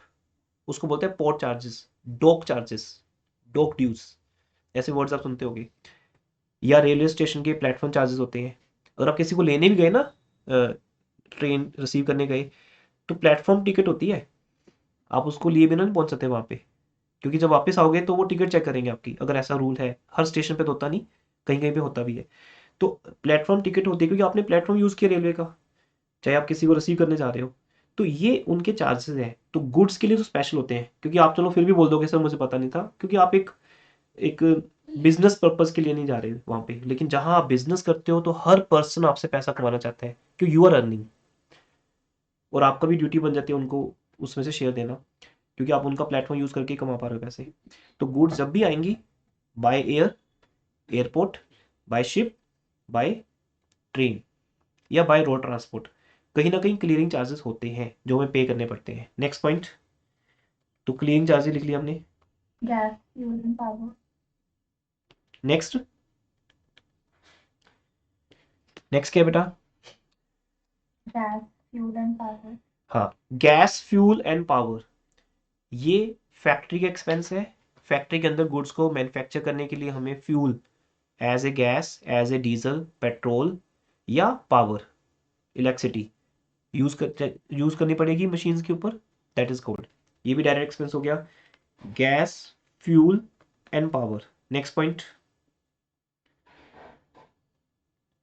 उसको बोलते हैं port charges, dock charges, dock dues, ऐसे वर्ड्स आप सुनते होंगे। या रेलवे स्टेशन के प्लेटफॉर्म चार्जेस होते हैं। अगर आप किसी को लेने भी गए ना, ट्रेन रिसीव करने गए, तो प्लेटफॉर्म टिकट होती है, आप उसको लिए बिना नहीं पहुंच सकते वहां पे, क्योंकि जब वापस आओगे तो वो टिकट चेक करेंगे आपकी, अगर ऐसा रूल है। हर स्टेशन पे तो होता नहीं, कहीं कहीं पे होता भी है। तो प्लेटफॉर्म टिकट होती है क्योंकि आपने प्लेटफॉर्म यूज किया रेलवे का, चाहे आप किसी को रिसीव करने जा रहे हो। तो ये उनके चार्जेस हैं। तो गुड्स के लिए तो स्पेशल होते हैं, क्योंकि आप चलो फिर भी बोल दोगे सर मुझे पता नहीं था, क्योंकि आप एक एक बिजनेस पर्पज के लिए नहीं जा रहे वहां पे। लेकिन जहां आप बिजनेस करते हो तो हर पर्सन आपसे पैसा कमाना चाहता है, क्योंकि यू आर अर्निंग, और आपका भी ड्यूटी बन जाती है उनको उसमें से शेयर देना, क्योंकि आप उनका प्लेटफॉर्म यूज करके कमा पा रहे हो पैसे। तो गुड्स जब भी आएंगी, by air, airport, by ship, by train, या बाय रोड ट्रांसपोर्ट, कहीं ना कहीं क्लियरिंग चार्जेस होते हैं जो हमें पे करने पड़ते हैं। नेक्स्ट पॉइंट, तो क्लियरिंग चार्जेस लिख लिया हमने। Gas fuel and power. Next, next क्या है बेटा? Gas fuel and power. हाँ, गैस फ्यूल एंड पावर, ये फैक्ट्री का एक्सपेंस है। फैक्ट्री के अंदर गुड्स को मैन्युफैक्चर करने के लिए हमें fuel, as a gas, as a diesel, petrol या पावर, इलेक्ट्रिसिटी यूज करनी पड़ेगी मशीन्स के ऊपर, दैट इज कॉल्ड, ये भी डायरेक्ट एक्सपेंस हो गया, gas, fuel and power. Next point,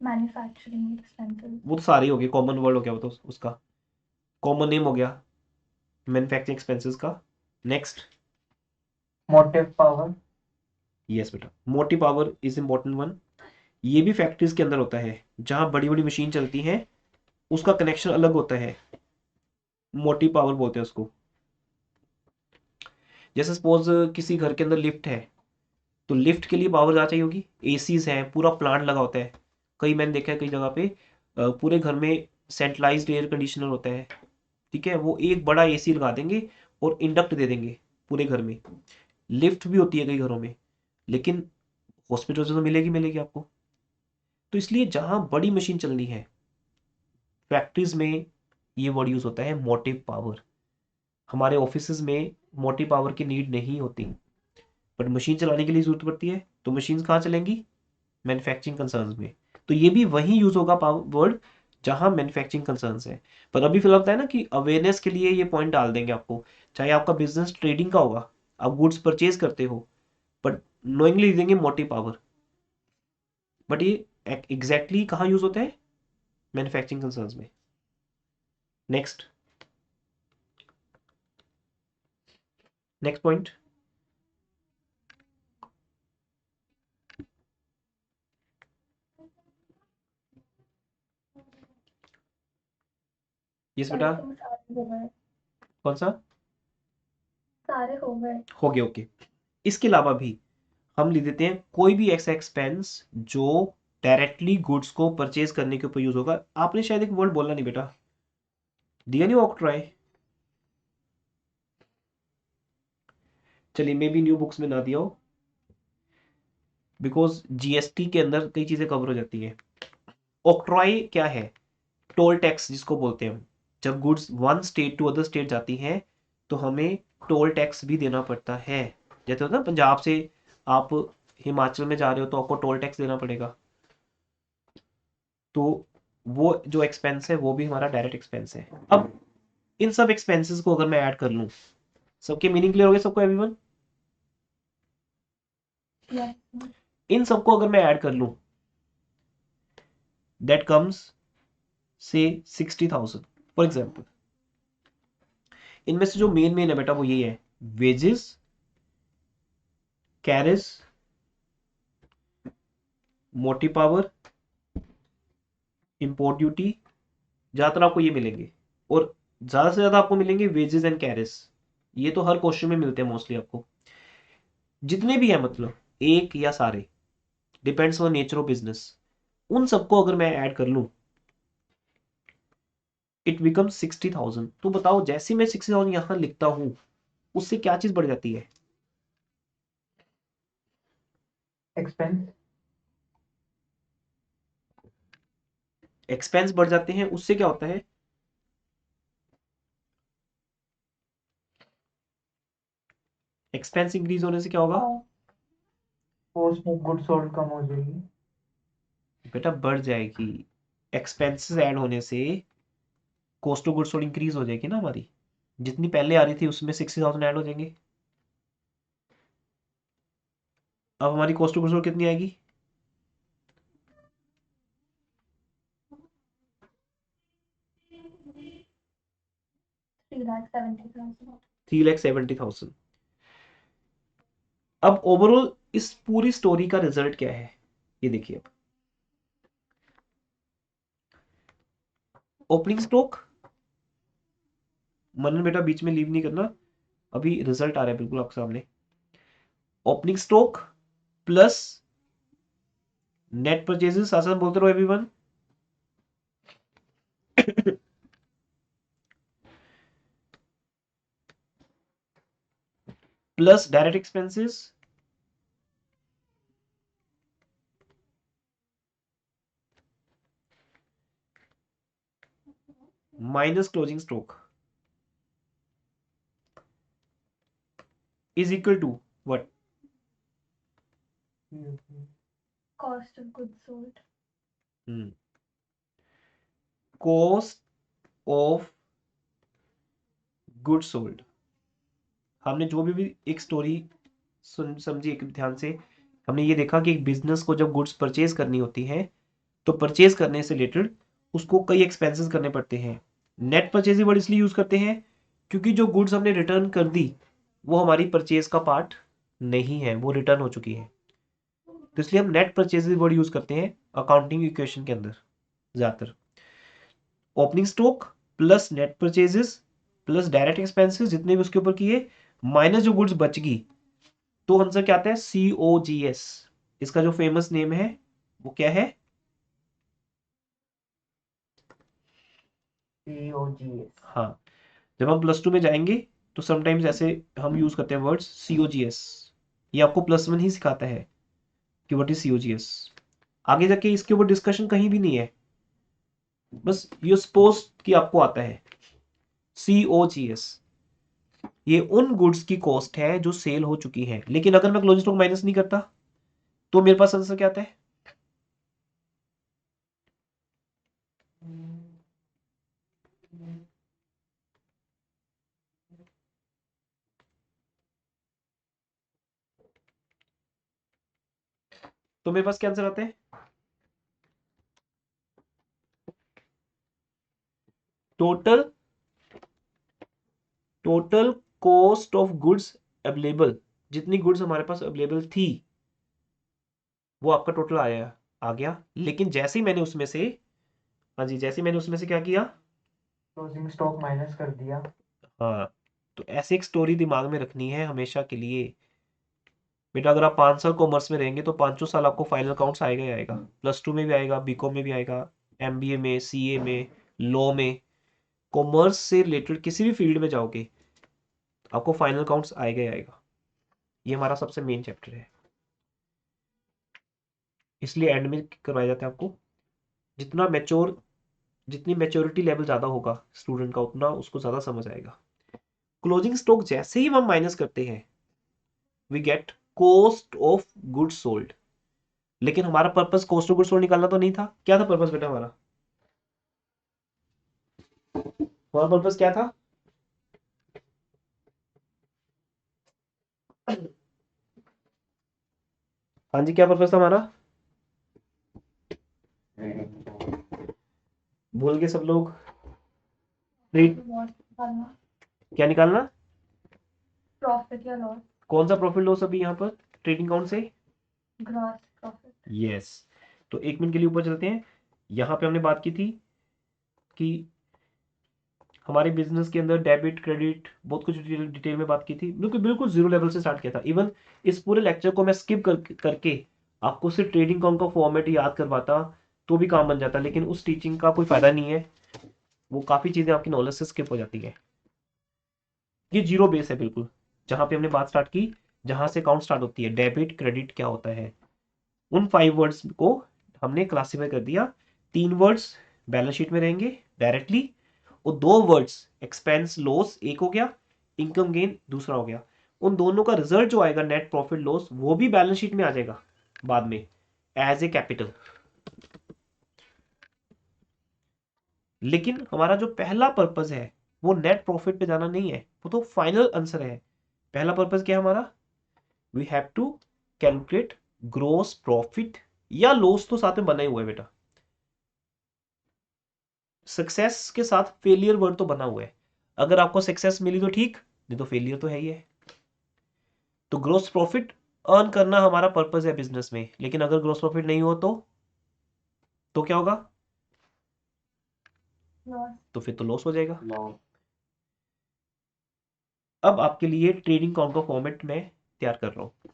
manufacturing expenses. वो तो सारे हो गए, कॉमन वर्ड हो गया वो तो, उसका कॉमन नेम हो गया मैन्युफैक्चरिंग एक्सपेंसेस का। Next, motive power. यस बेटा, motive power is important one. ये भी फैक्ट्रीज के अंदर होता है, जहां बड़ी बड़ी मशीन चलती हैं, उसका कनेक्शन अलग होता है, मोटिव पावर बोलते हैं उसको। जैसे सपोज किसी घर के अंदर लिफ्ट है, तो लिफ्ट के लिए पावर ज़्यादा चाहिए होगी, एसीज हैं, पूरा प्लांट लगा होता है। कई मैंने देखा है कई जगह पे पूरे घर में सेंट्रलाइज्ड एयर कंडीशनर होता है, ठीक है, वो एक बड़ा एसी लगा देंगे और इंडक्ट दे देंगे पूरे घर में। लिफ्ट भी होती है कई घरों में, लेकिन हॉस्पिटल से तो मिलेगी मिलेगी आपको। तो इसलिए जहां बड़ी मशीन चलनी है, फैक्ट्रीज में ये वर्ड यूज होता है मोटिव पावर। हमारे ऑफिस में मोटिव पावर की नीड नहीं होती, बट मशीन चलाने के लिए जरूरत पड़ती है। तो मशीन कहाँ चलेंगी? मैन्युफैक्चरिंग कंसर्न्स में। तो ये भी वही यूज होगा वर्ड जहां मैन्युफैक्चरिंग कंसर्न्स है। पर अभी फिलहाल होता है ना कि अवेयरनेस के लिए ये पॉइंट डाल देंगे आपको, चाहे आपका बिजनेस ट्रेडिंग का होगा, आप गुड्स परचेज करते हो, बट नोइंगली देंगे मोटिव पावर। बट ये एग्जैक्टली कहाँ यूज होता है? मैन्युफैक्चरिंग कंसर्न्स में। नेक्स्ट, नेक्स्ट पॉइंट, यस बेटा, सारे हो गए। कौन सा? सारे हो गए। हो गया, ओके। इसके अलावा भी हम लिख देते हैं कोई भी ऐसा एक्सपेंस जो डायरेक्टली गुड्स को परचेज करने के ऊपर यूज होगा। आपने शायद एक वर्ड बोला नहीं बेटा, दिया नहीं ऑक्ट्रॉय? चलिए मे बी न्यू बुक्स में ना दिया हो, बिकॉज जीएसटी के अंदर कई चीजें कवर हो जाती है। ऑक्ट्रॉय क्या है? टोल टैक्स जिसको बोलते हैं हम। जब goods one state to other state जाती हैं, तो हमें टोल टैक्स भी देना पड़ता है। जैसे होता है ना, पंजाब से आप हिमाचल में जा रहे हो तो आपको टोल टैक्स देना पड़ेगा। तो वो जो एक्सपेंस है वो भी हमारा डायरेक्ट एक्सपेंस है। अब इन सब एक्सपेंसेस को अगर मैं ऐड कर लूं, सबके मीनिंग क्लियर हो गए सबको एवरीवन? यस। इन सबको अगर मैं ऐड कर लूं, दैट कम्स से 60,000 फॉर एग्जाम्पल। इनमें से जो मेन है बेटा वो यही है, वेजेस, कैरेज, मोटी पावर, इंपोर्ट ड्यूटी, ज्यादातर आपको ये मिलेंगे, और ज्यादा से ज्यादा आपको मिलेंगे वेजेस एंड कैरेज। ये तो हर क्वेश्चन में मिलते हैं मोस्टली आपको, जितने भी हैं, मतलब एक या सारे, depends on nature of business. उन सबको अगर मैं ऐड कर लूं, इट बिकम 60,000। तो बताओ, जैसे मैं 60,000 यहां लिखता हूं, उससे क्या चीज बढ़ जाती है? एक्सपेंस। एक्सपेंस बढ़ जाते हैं, उससे क्या होता है? एक्सपेंस इंक्रीज होने से क्या होगा? कॉस्ट ऑफ गुड्स सोल्ड कम हो जाएगी। बेटा बढ़ जाएगी, एक्सपेंसेस ऐड होने से cost of goods sold increase हो जाएगी ना हमारी, जितनी पहले आ रही थी उसमें 60,000 ऐड हो जाएंगे। अब हमारी कॉस्ट ऑफ गुड्स सोल्ड कितनी आएगी? 3,70,000। 3,70,000। अब ओवरऑल इस पूरी स्टोरी का रिजल्ट क्या है, ये देखिए। अब ओपनिंग स्टॉक, मनन बेटा बीच में लीव नहीं करना, अभी रिजल्ट आ रहा है बिल्कुल आपके सामने। Opening stock plus net purchases, साथ साथ बोलते रहो everyone. Plus direct expenses minus closing stock is equal to what? Cost of goods sold. Cost of goods sold. हमने जो भी एक स्टोरी सुन समझी एक ध्यान से, हमने ये देखा कि एक बिजनेस को जब गुड्स परचेज करनी होती है, तो परचेज करने से रिलेटेड उसको कई एक्सपेंसेस करने पड़ते हैं। नेट परचेज वर्ड इसलिए यूज करते हैं क्योंकि जो गुड्स हमने रिटर्न कर दी वो हमारी परचेज का पार्ट नहीं है, वो रिटर्न हो चुकी है, तो इसलिए हम नेट परचेज वर्ड यूज करते हैं अकाउंटिंग इक्वेशन के अंदर ज्यादातर। Opening stock plus net purchases plus direct expenses जितने भी उसके ऊपर किए, माइनस जो गुड्स बच गई, तो आंसर क्या आता है? COGS। इसका जो फेमस नेम है वो क्या है? COGS। हाँ, जब हम प्लस 2 में जाएंगे तो समटाइम्स ऐसे हम यूज करते हैं वर्ड्स COGS। ये आपको +1 ही सिखाता है कि व्हाट इज COGS। आगे जाके इसके ऊपर डिस्कशन कहीं भी नहीं है, बस ये सपोज कि आपको आता है COGS। ये उन गुड्स की कॉस्ट है जो सेल हो चुकी है, लेकिन अगर मैं क्लोजिंग स्टॉक माइनस नहीं करता तो मेरे पास आंसर क्या आता है? तो मेरे पास क्या आंसर आता है? Total total cost of goods available, जितनी गुड्स हमारे पास अवेलेबल थी वो आपका टोटल आया, आ गया। लेकिन जैसे ही मैंने उसमें से, हाँ जी, जैसे ही मैंने उसमें से क्या किया? क्लोजिंग स्टॉक माइनस कर दिया। हाँ, तो ऐसे एक स्टोरी दिमाग में रखनी है हमेशा के लिए बेटा। अगर आप 5 साल कॉमर्स में रहेंगे तो 5 साल आपको फाइनल अकाउंट्स आएगा ही आएगा, +2 में भी आएगा, BCom में भी आएगा, MBA में, CA में, लॉ में। कॉमर्स से रिलेटेड किसी भी फील्ड में जाओगे आपको फाइनल अकाउंट्स आएगा ही आएगा। ये हमारा सबसे मेन चैप्टर है, इसलिए एंड में करवाया जाता है आपको। जितना मैच्योर, जितनी मैच्योरिटी लेवल ज़्यादा होगा स्टूडेंट का, उतना उसको ज़्यादा समझ आएगा। क्लोजिंग स्टॉक जैसे ही हम माइनस करते हैं we get cost of goods sold. लेकिन हमारा purpose cost of goods sold निकालना तो नहीं था। क्या था पर्पस बेटा हमारा? हमारा पर्पस क्या था? हाँ जी, क्या पर्पस था हमारा? भूल गए सब लोग? What? क्या निकालना? प्रॉफिट या लॉस, कौन सा प्रॉफिट लॉस अभी यहाँ पर ट्रेडिंग अकाउंट से? Gross profit. यस। तो 1 मिनट के लिए ऊपर चलते हैं। यहाँ पे हमने बात की थी कि हमारे बिजनेस के अंदर डेबिट क्रेडिट बहुत कुछ डिटेल में बात की थी, बिल्कुल बिल्कुल जीरो लेवल से स्टार्ट किया था। इवन इस पूरे लेक्चर को मैं स्किप करके आपको सिर्फ ट्रेडिंग अकाउंट का फॉर्मेट याद करवाता तो भी काम बन जाता, लेकिन उस टीचिंग का कोई फायदा नहीं है, वो काफ़ी चीज़ें आपकी नॉलेज से स्किप हो जाती है। ये जीरो बेस है बिल्कुल, जहाँ पे हमने बात स्टार्ट की, जहाँ से अकाउंट स्टार्ट होती है, डेबिट क्रेडिट क्या होता है, उन 5 वर्ड्स को हमने क्लासीफाई कर दिया। 3 वर्ड्स बैलेंस शीट में रहेंगे डायरेक्टली, और 2 वर्ड्स एक्सपेंस लॉस एक हो गया, इनकम गेन दूसरा हो गया। उन दोनों का रिजल्ट जो आएगा नेट प्रॉफिट लॉस, वो भी बैलेंस शीट में आ जाएगा बाद में एज ए कैपिटल। लेकिन हमारा जो पहला पर्पस है वो नेट प्रॉफिट पे जाना नहीं है, वो तो फाइनल आंसर है। पहला पर्पस क्या है हमारा? We have to calculate gross profit, या लॉस तो साथ में बना ही हुआ है बेटा, सक्सेस के साथ फेलियर वर्ड तो बना हुआ है। अगर आपको सक्सेस मिली तो ठीक, नहीं तो फेलियर तो है ही है। तो ग्रोस प्रॉफिट अर्न करना हमारा पर्पस है बिजनेस में, लेकिन अगर ग्रोस प्रॉफिट नहीं हो तो क्या होगा? लॉस। तो फिर तो लॉस हो जाएगा। लॉस। अब आपके लिए ट्रेडिंग अकाउंट का फॉर्मेट मैं तैयार कर रहा हूं।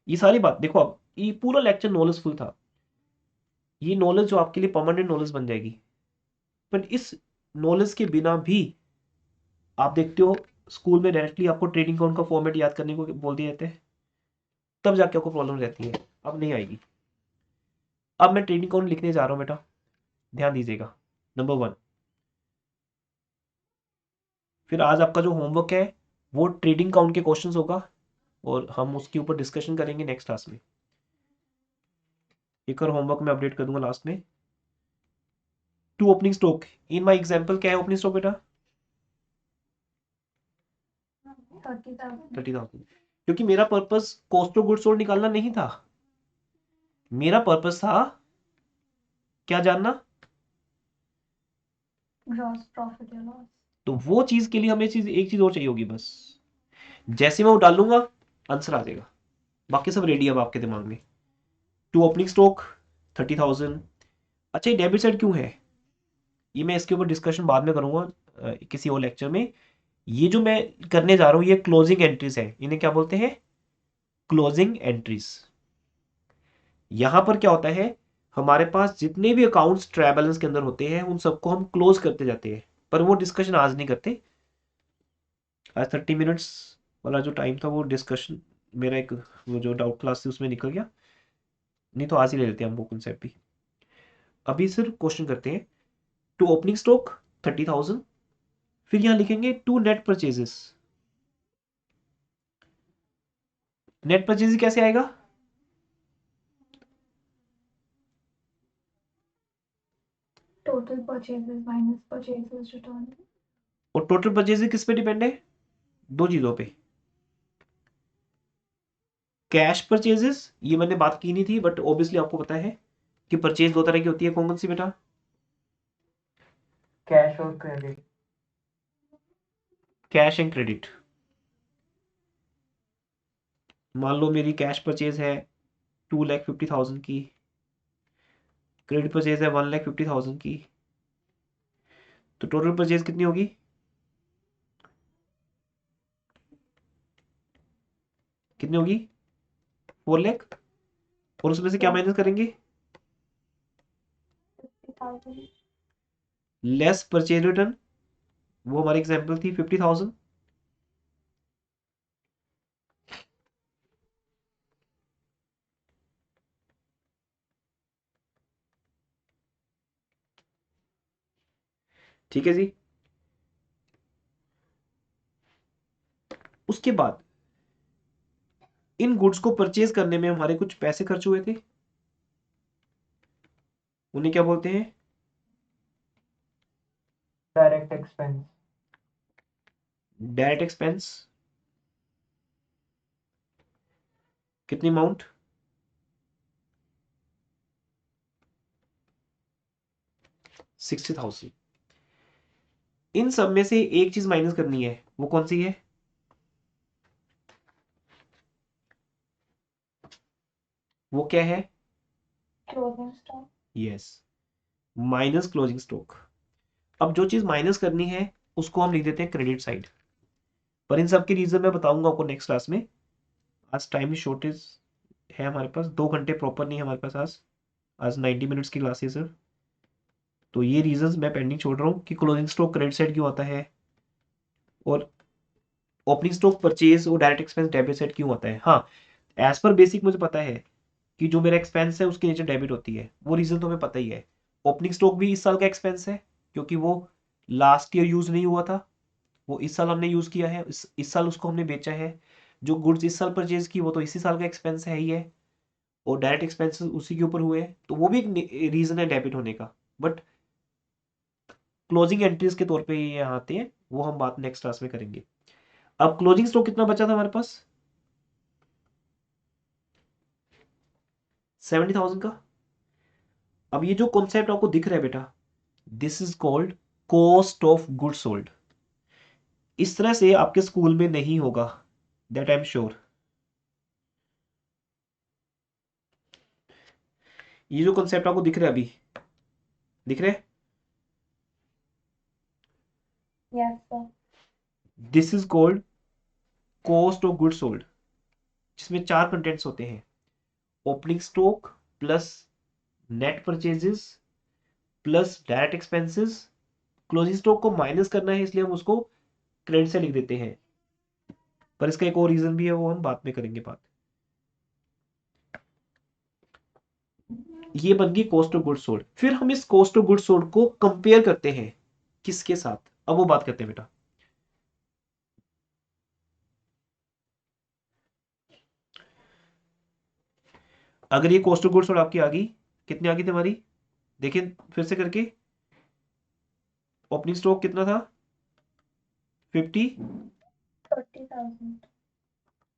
ये सारी बात देखो, अब ये पूरा लेक्चर नॉलेजफुल था, ये नॉलेज जो आपके लिए परमानेंट नॉलेज बन जाएगी। पर इस नॉलेज के बिना भी आप देखते हो स्कूल में डायरेक्टली आपको ट्रेडिंग अकाउंट का फॉर्मेट याद करने को बोल दिए जाते हैं, तब जाके आपको प्रॉब्लम रहती है, अब नहीं आएगी। अब मैं ट्रेडिंग अकाउंट लिखने जा रहा हूं बेटा, ध्यान दीजिएगा। नंबर 1, फिर आज आपका जो होमवर्क है वो ट्रेडिंग अकाउंट के क्वेश्चंस होगा, और हम उसके ऊपर डिस्कशन करेंगे नेक्स्ट क्लास में। एक और होमवर्क मैं अपडेट कर दूंगा लास्ट में। To opening stock in my example, क्या है ओपनिंग स्टॉक बेटा? 30,000। 30,000। क्योंकि मेरा purpose cost of goods sold निकालना नहीं था, मेरा पर्पस था क्या जानना? ग्रॉस प्रॉफिट या लॉस। तो वो चीज के लिए हमें एक चीज और चाहिए होगी बस, जैसे मैं वो डालूंगा आंसर आ जाएगा, बाकी सब रेडी है अब आपके दिमाग में। To opening stock 30,000। अच्छा ये डेबिट साइड क्यों है, ये मैं इसके ऊपर डिस्कशन बाद में करूंगा किसी और लेक्चर में। ये जो मैं करने जा रहा हूँ ये क्लोजिंग एंट्रीज है, इन्हें क्या बोलते हैं? Closing entries. यहां पर क्या होता है, हमारे पास जितने भी अकाउंट्स ट्रायल बैलेंस के अंदर होते हैं उन सबको हम क्लोज करते जाते हैं, पर वो डिस्कशन आज नहीं करते। आज 30 मिनट्स वाला जो टाइम था वो डिस्कशन, मेरा एक वो जो डाउट क्लास थी उसमें निकल गया, नहीं तो आज ही ले लेते हैं हम वो कंसेप्ट भी। अभी सिर्फ क्वेश्चन करते हैं। टू ओपनिंग स्टॉक 30,000, फिर यहां लिखेंगे to net purchases. Net purchase कैसे आएगा? Total purchases minus purchases return. और टोटल परचेज किस पे डिपेंड है? दो चीजों पे। कैश परचेजेस ये मैंने बात की नहीं थी, बट ऑब्वियसली आपको पता है कि परचेज दो तरह की होती है, कौन कौन सी बेटा? कैश और क्रेडिट। Cash and credit. मान लो मेरी कैश परचेज है 2,50,000 की, क्रेडिट परचेज है 1,50,000 की, तो टोटल परचेज कितनी होगी? कितनी होगी? 4 लाख। और उसमें से क्या माइनस करेंगे? 50,000। लेस परचेज रिटर्न, वो हमारी एग्जांपल थी 50,000। ठीक है जी। उसके बाद इन गुड्स को परचेज करने में हमारे कुछ पैसे खर्च हुए थे, उन्हें क्या बोलते हैं? Direct expense. Direct expense. कितनी अमाउंट? 60,000। इन सब में से एक चीज माइनस करनी है, वो कौन सी है? वो क्या है? Closing stock. Yes, minus closing stock. अब जो चीज माइनस करनी है उसको हम लिख देते हैं क्रेडिट साइड, पर इन सब के रीजन मैं बताऊंगा आपको नेक्स्ट क्लास में। आज टाइम शॉर्टेज है हमारे पास, 2 घंटे प्रॉपर नहीं है हमारे पास आज। आज 90 मिनट्स की क्लास है सर, तो ये रीजंस मैं पेंडिंग छोड़ रहा हूँ कि क्लोजिंग स्टॉक क्रेडिट साइड क्यों आता है, और ओपनिंग स्टॉक परचेज और डायरेक्ट एक्सपेंस डेबिट साइड क्यों आता है। हाँ, एज पर बेसिक मुझे पता है कि जो मेरा एक्सपेंस है उसके नीचे डेबिट होती है, वो रीजन तो हमें पता ही है। ओपनिंग स्टॉक भी इस साल का एक्सपेंस है क्योंकि वो लास्ट ईयर यूज नहीं हुआ था, वो इस साल हमने यूज किया है, इस साल उसको हमने बेचा है। जो गुड्स इस साल परचेज की वो तो इसी साल का एक्सपेंस है ही है, और डायरेक्ट एक्सपेंसेस उसी के ऊपर हुए हैं, तो वो भी एक रीजन है डेबिट होने का। बट क्लोजिंग एंट्रीज के तौर पे ये यहाँ आते हैं, वो हम बात नेक्स्ट क्लास में करेंगे। अब क्लोजिंग स्टॉक कितना बचा था हमारे पास? 70,000 का। अब ये जो कॉन्सेप्ट आपको दिख रहा है बेटा, this is called cost of good sold. इस तरह से आपके स्कूल में नहीं होगा, दैट आई एम श्योर। ये जो कॉन्सेप्ट आपको दिख रहा है अभी, दिख रहा है, Yes, sir. This is called cost of good sold, जिसमें 4 कंटेंट्स होते हैं, opening stock plus net purchases plus direct expenses. Closing stock को माइनस करना है इसलिए हम उसको क्रेडिट से लिख देते हैं, पर इसका एक और रीजन भी है, वो हम बाद में करेंगे बात। ये बन गई कॉस्ट ऑफ गुड सोल्ड। फिर हम इस कॉस्ट ऑफ गुड सोल्ड को कंपेयर करते हैं किसके साथ, अब वो बात करते हैं बेटा। अगर ये कॉस्ट ऑफ गुड सोल्ड आपकी आ गई, कितनी आ गई थी हमारी, देखिए फिर से करके, ओपनिंग स्टॉक कितना था 50, 30,000.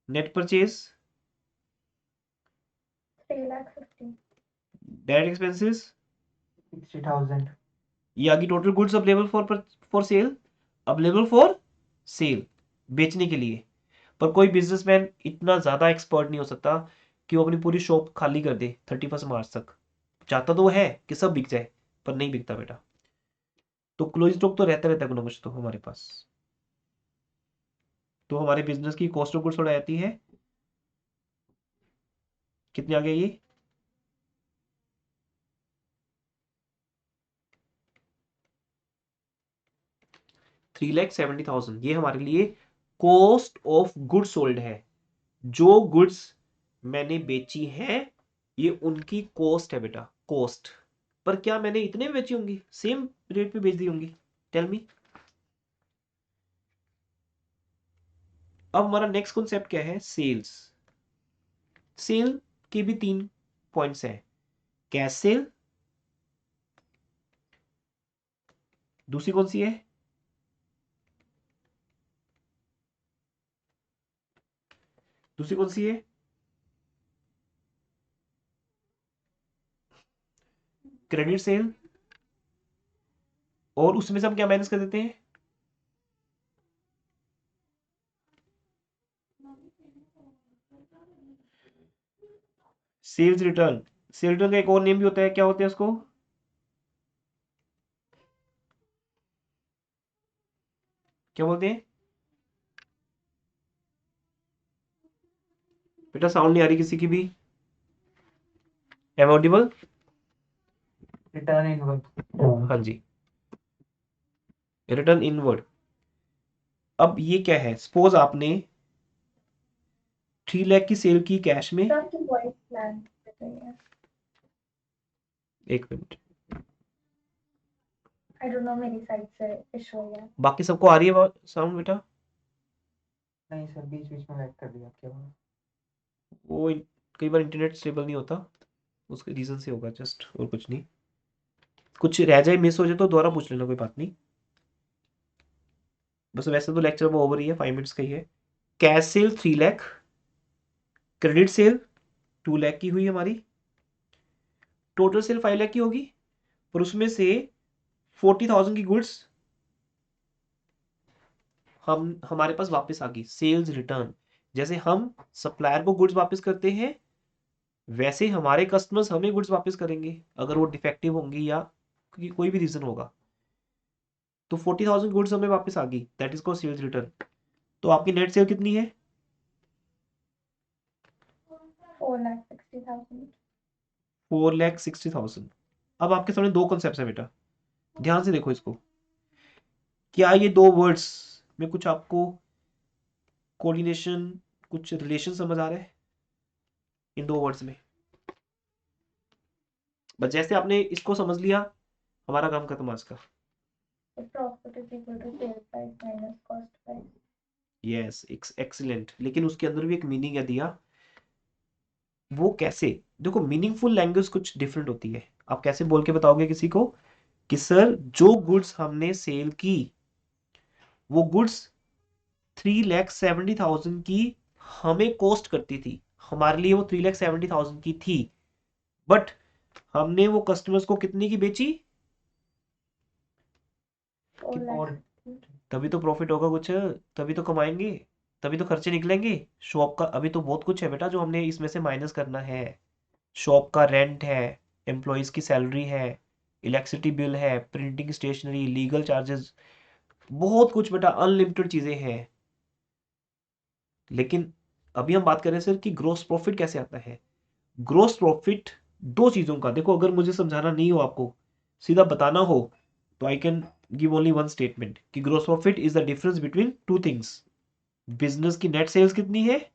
Net purchase 3,50,000. Direct expenses 60,000. ये आ गई total goods available for sale, available for sale, बेचने के लिए। पर कोई बिजनेसमैन इतना ज्यादा एक्सपर्ट नहीं हो सकता कि वो अपनी पूरी शॉप खाली कर दे 31 मार्च तक। चाहता तो वो है कि सब बिक जाए, पर नहीं बिकता बेटा। तो क्लोज स्टॉक तो रहता रहता है कुछ ना कुछ तो हमारे पास। तो हमारे बिजनेस की कॉस्ट ऑफ गुड्स थोड़ा आती है, कितनी आ गई ये, 3,70,000। ये हमारे लिए कॉस्ट ऑफ गुड्स सोल्ड है। जो गुड्स मैंने बेची है ये उनकी कॉस्ट है बेटा, कॉस्ट। पर क्या मैंने इतने में बेची होंगी, सेम रेट पे बेच दी होंगी, टेल मी। अब हमारा नेक्स्ट कॉन्सेप्ट क्या है, सेल्स। सेल के भी 3 पॉइंट्स हैं, कैश सेल, दूसरी कौन सी है, दूसरी कौन सी है, क्रेडिट सेल, और उसमें से हम क्या माइनस कर देते हैं, सेल्स रिटर्न। सेल रिटर्न का एक और नेम भी होता है, क्या होता है उसको, क्या बोलते हैं बेटा, साउंड नहीं आ रही किसी की भी, एम ऑडिबल, रिटर्न इनवर्ड. हाँ जी, रिटर्न इनवर्ड। अब ये क्या है, सपोज आपने 3 लाख की सेल की कैश में, Sir, the voice plan बताइए. एक मिनट, I don't know मेरी साइड से इशू है. बाकी सबको आ रही है साउंड बेटा? नहीं सर, बीच बीच में लैग कर दिया आपके वहाँ. वो कई बार इंटरनेट स्टेबल नहीं होता, उसके रीजन से होगा जस्ट, और कुछ नहीं। कुछ रह जाए, मिस हो जाए तो दोबारा पूछ लेना, कोई बात नहीं। बस वैसे तो लेक्चर वो ओवर ही है, 5 मिनट्स का ही है। Cash cell 3 lakh, credit sale 2 lakh की हुई हमारी, टोटल सेल 5 लाख की होगी, पर उसमें से 40,000 की गुड्स हम हमारे पास वापस आ गई सेल्स रिटर्न। जैसे हम सप्लायर को गुड्स वापस करते हैं वैसे हमारे कस्टमर्स हमें गुड्स वापस करेंगे अगर वो डिफेक्टिव होंगी या कोई भी रीजन होगा। तो 40,000 गुड्स हमें वापस आ गई, that is called sales return. तो आपकी नेट सेल कितनी है? 4,60,000। 4,60,000। अब आपके सामने दो कॉन्सेप्ट है बेटा, ध्यान से देखो इसको। क्या ये दो वर्ड्स में कुछ आपको कोऑर्डिनेशन, कुछ रिलेशन समझ आ रहा है इन दो वर्ड्स में? बस जैसे आपने इसको समझ लिया हमारा काम खत्म आज का। The profit is equal to sale price minus cost price. Yes, excellent. लेकिन उसके अंदर भी एक मीनिंग है दिया, वो कैसे? देखो मीनिंगफुल लैंग्वेज कुछ डिफरेंट होती है। आप कैसे बोल के बताओगे किसी को कि सर जो गुड्स हमने सेल की वो गुड्स 3,70,000 की हमें कॉस्ट करती थी, हमारे लिए वो 3,70,000 की थी, बट हमने वो कस्टमर्स को कितने की बेची? 4 lakh. तभी तो प्रॉफिट होगा कुछ, तभी तो कमाएंगे, तभी तो खर्चे निकलेंगे। शॉप का अभी तो बहुत कुछ है बेटा जो हमने इसमें से माइनस करना है। शॉप का रेंट है, एम्प्लॉयज की सैलरी है, इलेक्ट्रिसिटी बिल है, प्रिंटिंग स्टेशनरी, लीगल चार्जेस, बहुत कुछ बेटा, अनलिमिटेड चीजें हैं। लेकिन अभी हम बात कर रहे हैं सर कि ग्रोस प्रॉफिट कैसे आता है। ग्रोस प्रॉफिट दो चीजों का, देखो अगर मुझे समझाना नहीं हो, आपको सीधा बताना हो, तो I can give only one statement कि gross profit is the difference between two things. Business की नेट सेल्स कितनी है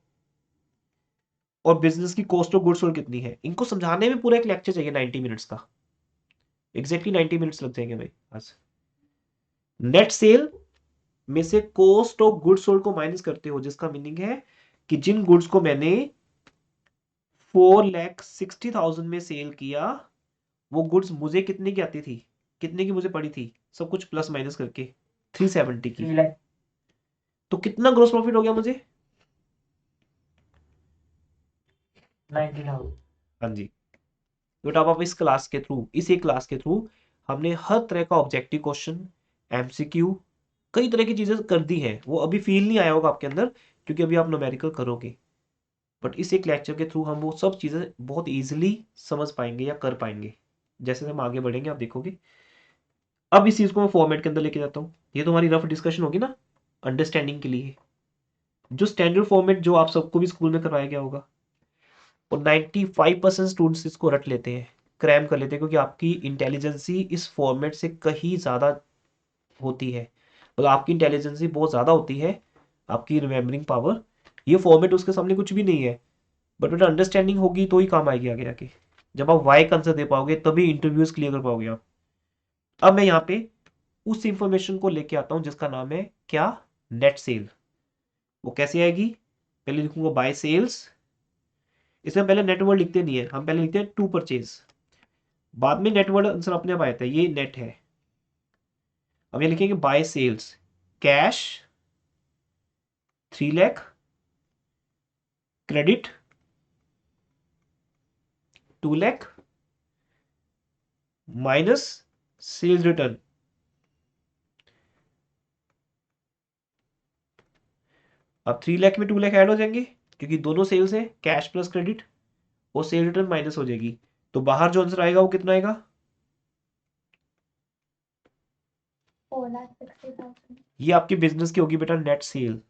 और बिजनेस की कॉस्ट ऑफ गुड्स सोल्ड कितनी है। इनको समझाने में पूरा एक लेक्चर चाहिए 90 मिनट्स का, एग्जैक्टली 90 मिनट्स लग जाएंगे भाई आज। नेट सेल में से कॉस्ट ऑफ गुड्स सोल्ड को माइनस करते हो, जिसका मीनिंग है कि जिन गुड्स को मैंने 4,60,000 में सेल किया वो गुड्स मुझे कितने की आती थी, कितने की मुझे पड़ी थी, सब कुछ प्लस माइनस करके 370 की। 3 लाख। तो कितना ग्रोस प्रॉफिट हो गया मुझे? 90,000। हाँ जी। तो अब आप इस क्लास के थ्रू, इसी क्लास के थ्रू हमने हर तरह का ऑब्जेक्टिव क्वेश्चन, एमसीक्यू, कई तरह की चीजें कर दी हैं। वो अभी फील नहीं आया होगा आपके अंदर क्योंकि अभी आप न्यूमेरिकल करोगे, बट इस एक लेक्चर के थ्रू हम वो सब चीजें बहुत इजीली समझ पाएंगे या कर पाएंगे। जैसे हम आगे बढ़ेंगे आप देखोगे। अब इस चीज को मैं फॉर्मेट के अंदर लेके जाता हूँ, ये तो हमारी रफ डिस्कशन होगी ना अंडरस्टैंडिंग के लिए। जो स्टैंडर्ड फॉर्मेट जो आप सबको भी स्कूल में करवाया गया होगा, और 95% स्टूडेंट्स इसको रट लेते हैं, क्रैम कर लेते हैं, क्योंकि आपकी इंटेलिजेंसी इस फॉर्मेट से कहीं ज़्यादा होती है। मतलब आपकी इंटेलिजेंसी बहुत ज़्यादा होती है, आपकी रिमेम्बरिंग पावर। ये फॉर्मेट उसके सामने कुछ भी नहीं है, बट बेटा अंडरस्टैंडिंग होगी तो ही काम आएगी आगे जाके। जब आप वाई का आंसर दे पाओगे तभी इंटरव्यूज क्लियर कर पाओगे आप। अब मैं यहाँ पे उस इंफॉर्मेशन को लेके आता हूँ जिसका नाम है क्या, नेट सेल। वो कैसे आएगी? पहले लिखूंगा बाय सेल्स, इसमें पहले नेटवर्ड लिखते नहीं है, हम पहले लिखते हैं टू परचेज, बाद में नेटवर्ड आंसर अपने आप आता है, ये नेट है। अब ये लिखेंगे by sales, cash 3 lakh, credit 2 lakh, minus sales return. अब 3 लाख में 2 लाख ऐड हो जाएंगे क्योंकि दोनों सेल्स है, कैश प्लस क्रेडिट, और सेल रिटर्न माइनस हो जाएगी। तो बाहर जो आंसर आएगा वो कितना आएगा? 4,60,000. ये आपके बिजनेस की होगी बेटा net sale,